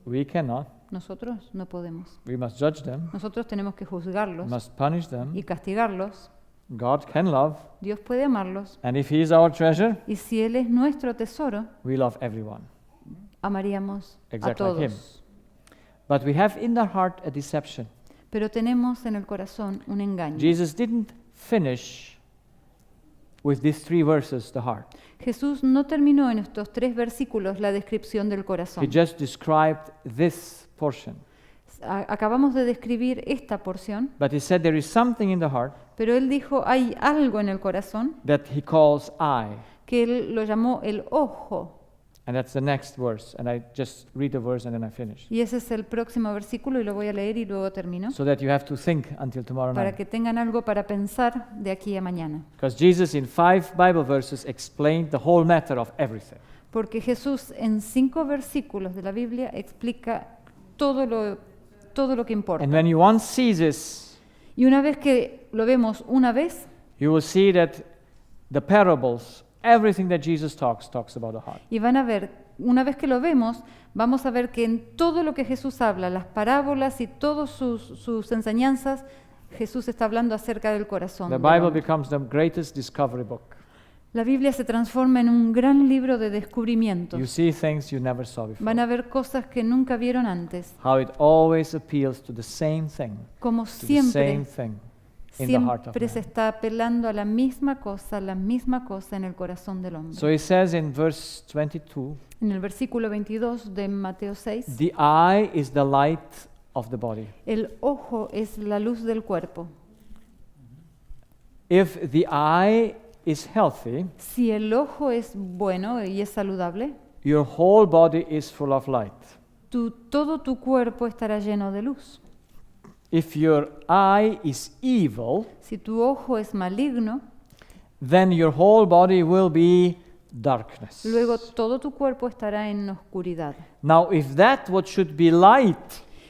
We cannot. Nosotros no podemos. We must judge them, Nosotros tenemos que juzgarlos must punish them. y castigarlos. God can love, Dios puede amarlos. and if he is our treasure, Y si Él es nuestro tesoro, we love everyone. amaríamos a Exactly like him. todos. But we have in the heart a deception. Pero tenemos en el corazón un engaño. Jesus didn't finish with these 3 verses, the heart. Jesús no terminó en estos 3 versículos la descripción del He corazón. just described this portion. Acabamos de describir esta porción, But he said there is something in the heart pero Él dijo, hay algo en el corazón that he calls eye. que Él lo llamó el ojo. And that's the next verse. And I just read the verse and then I finish. Y ese es el próximo versículo y lo voy a leer y luego termino, So that you have to think until tomorrow para night. que tengan algo para pensar de aquí a mañana. Because Jesus in 5 Bible verses explained the whole matter of everything. Porque Jesús en 5 versículos de la Biblia explica todo lo que importa. And when you once see this, Y una vez que lo vemos una vez, you will see that the parables, everything that Jesus talks about the heart. y van a ver, una vez que lo vemos, vamos a ver que en todo lo que Jesús habla, las parábolas y todas sus enseñanzas, Jesús está hablando acerca del corazón. The del Bible hombre. becomes the greatest discovery book. La Biblia se transforma en un gran libro de descubrimientos. You see things you never saw before. Van a ver cosas que nunca vieron antes. How it always appeals to the same thing, Como to the same siempre, thing in the heart of siempre se man. está apelando a la misma cosa en el corazón del hombre. So he says in verse 22, En el versículo 22 de Mateo 6, the eye is the light of the body. el ojo es la luz del cuerpo. If the eye is healthy, Si el ojo es bueno y es saludable, your whole body is full of light. todo tu cuerpo estará lleno de luz. If your eye is evil, Si tu ojo es maligno, then your whole body will be darkness. luego todo tu cuerpo estará en oscuridad. Now, if that what should be light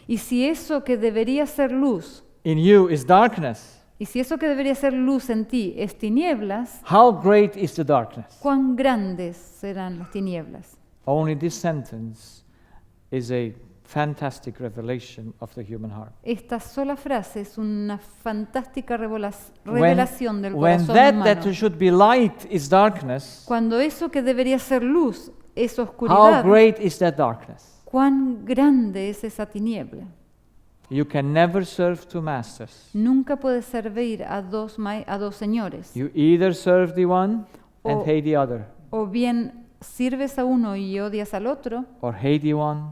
Y si eso que debería ser luz, in you is darkness, y si eso que debería ser luz en ti es tinieblas, how great is the darkness? ¿cuán grandes serán las tinieblas? Only this sentence is a fantastic revelation of the human heart. Esta sola frase es una fantástica revelación del When corazón that humano. should be light is darkness, Cuando eso que debería ser luz es how oscuridad, great is that darkness? ¿cuán grande es esa tiniebla? You can never serve two masters. Nunca puedes servir a dos señores. You either serve the one and O- hate the other, O bien sirves a uno y odias al otro, or hate the one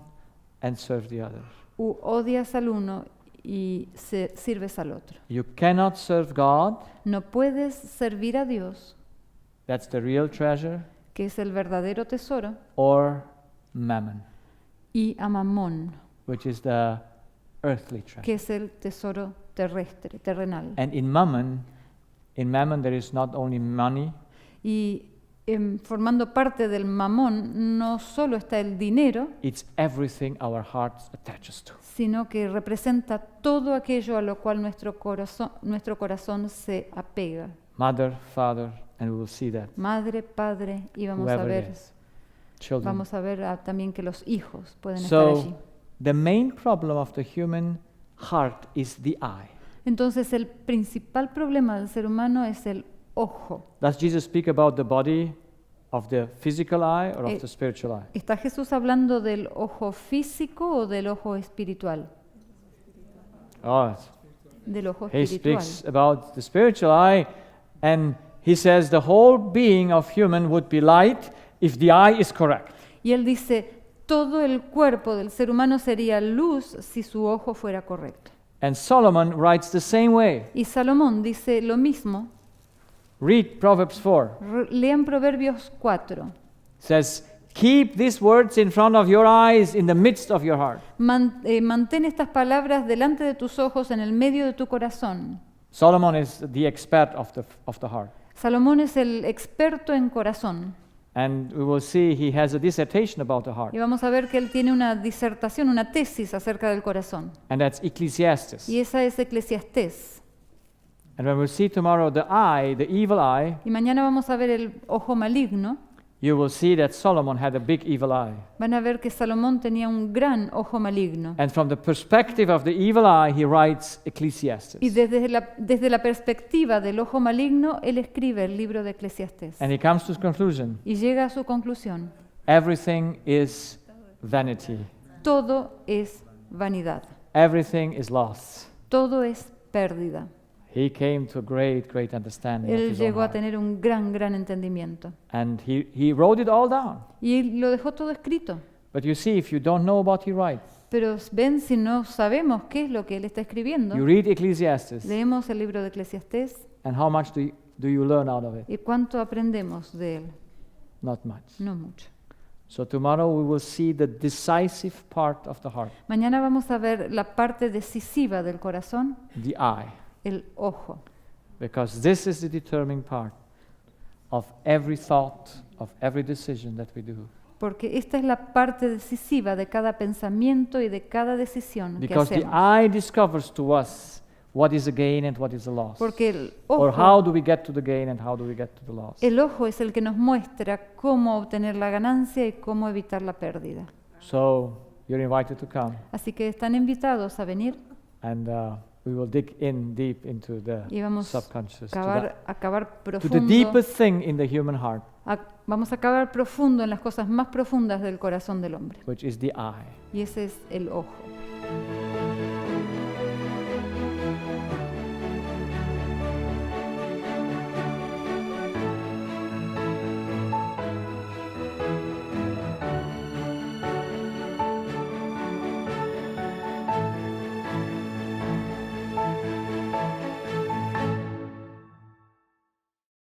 and serve the other. u odias al uno y sirves al otro. You cannot serve God, No puedes servir a Dios, that's the real treasure, que es el verdadero tesoro, or mammon, y a Mamón, which is the earthly treasure. que es el tesoro terrestre, terrenal. And in mammon there is not only money, Y formando parte del mamón, no solo está el dinero, it's everything our heart attaches to. sino que representa todo aquello a lo cual nuestro corazón se apega. Mother, father, and we will see that. Madre, padre, y vamos a Whoever ver, it is. Children. también que los hijos pueden estar allí. So, the main problem of the human heart is the eye. Entonces el principal problema del ser humano es el ojo. Does Jesus speak about the body of the physical eye or Eh, of the spiritual eye? ¿Está Jesús hablando del ojo físico o del ojo espiritual? Oh, Del ojo he espiritual. speaks about the spiritual eye, and he says the whole being of human would be light if the eye is correct. Y él dice, todo el cuerpo del ser humano sería luz si su ojo fuera correcto. And Solomon writes the same way. Y Salomón dice lo mismo. Read Proverbs 4. Lean Proverbios 4. Says, keep these words in front of your eyes, in the midst of your heart. Mantén estas palabras delante de tus ojos, en el medio de tu corazón. Solomon is the expert of the heart. Salomón es el experto en corazón. And we will see he has a dissertation about the heart. Y vamos a ver que él tiene una disertación, una tesis acerca del corazón. And that's Ecclesiastes. Y esa es Eclesiastés. And when we see tomorrow the eye, the evil eye, Y mañana vamos a ver el ojo maligno. you will see that Solomon had a big evil eye. Van a ver que Salomón tenía un gran ojo maligno. And from the perspective of the evil eye, he writes Ecclesiastes. Y desde la perspectiva del ojo maligno, él escribe el libro de Eclesiastés. And he comes to his conclusion. Y llega a su conclusión. Everything is vanity. Todo es vanidad. Everything is loss. Todo es pérdida. He came to a great, great understanding of Él his own llegó a heart. tener un gran entendimiento. And he wrote it all down. Y lo dejó todo escrito. But you see, if you don't know what he writes, Pero ven, si no sabemos qué es lo que él está escribiendo, you read Ecclesiastes, leemos el libro de Eclesiastés and how much do you learn out of it? y cuánto aprendemos de él. Not much. No mucho. So tomorrow we will see the decisive part of the heart, Mañana vamos a ver la parte decisiva del corazón, the eye, el ojo. because this is the determining part of every thought, of every decision that we do. Porque esta es la parte decisiva de cada pensamiento y de cada decisión que Because the hacemos. eye discovers to us what is a gain and what is a loss. Porque el Or how ojo, do we get to the gain and how do we get to the loss. el ojo es el que nos muestra cómo obtener la ganancia y cómo evitar la pérdida. So you're invited to come, Así que están invitados a venir and we will dig in deep into the y vamos subconscious, a cavar to the profundo. deepest thing in the human heart, Vamos a cavar profundo en las cosas más profundas del corazón del hombre. which is the eye. Y ese es el ojo.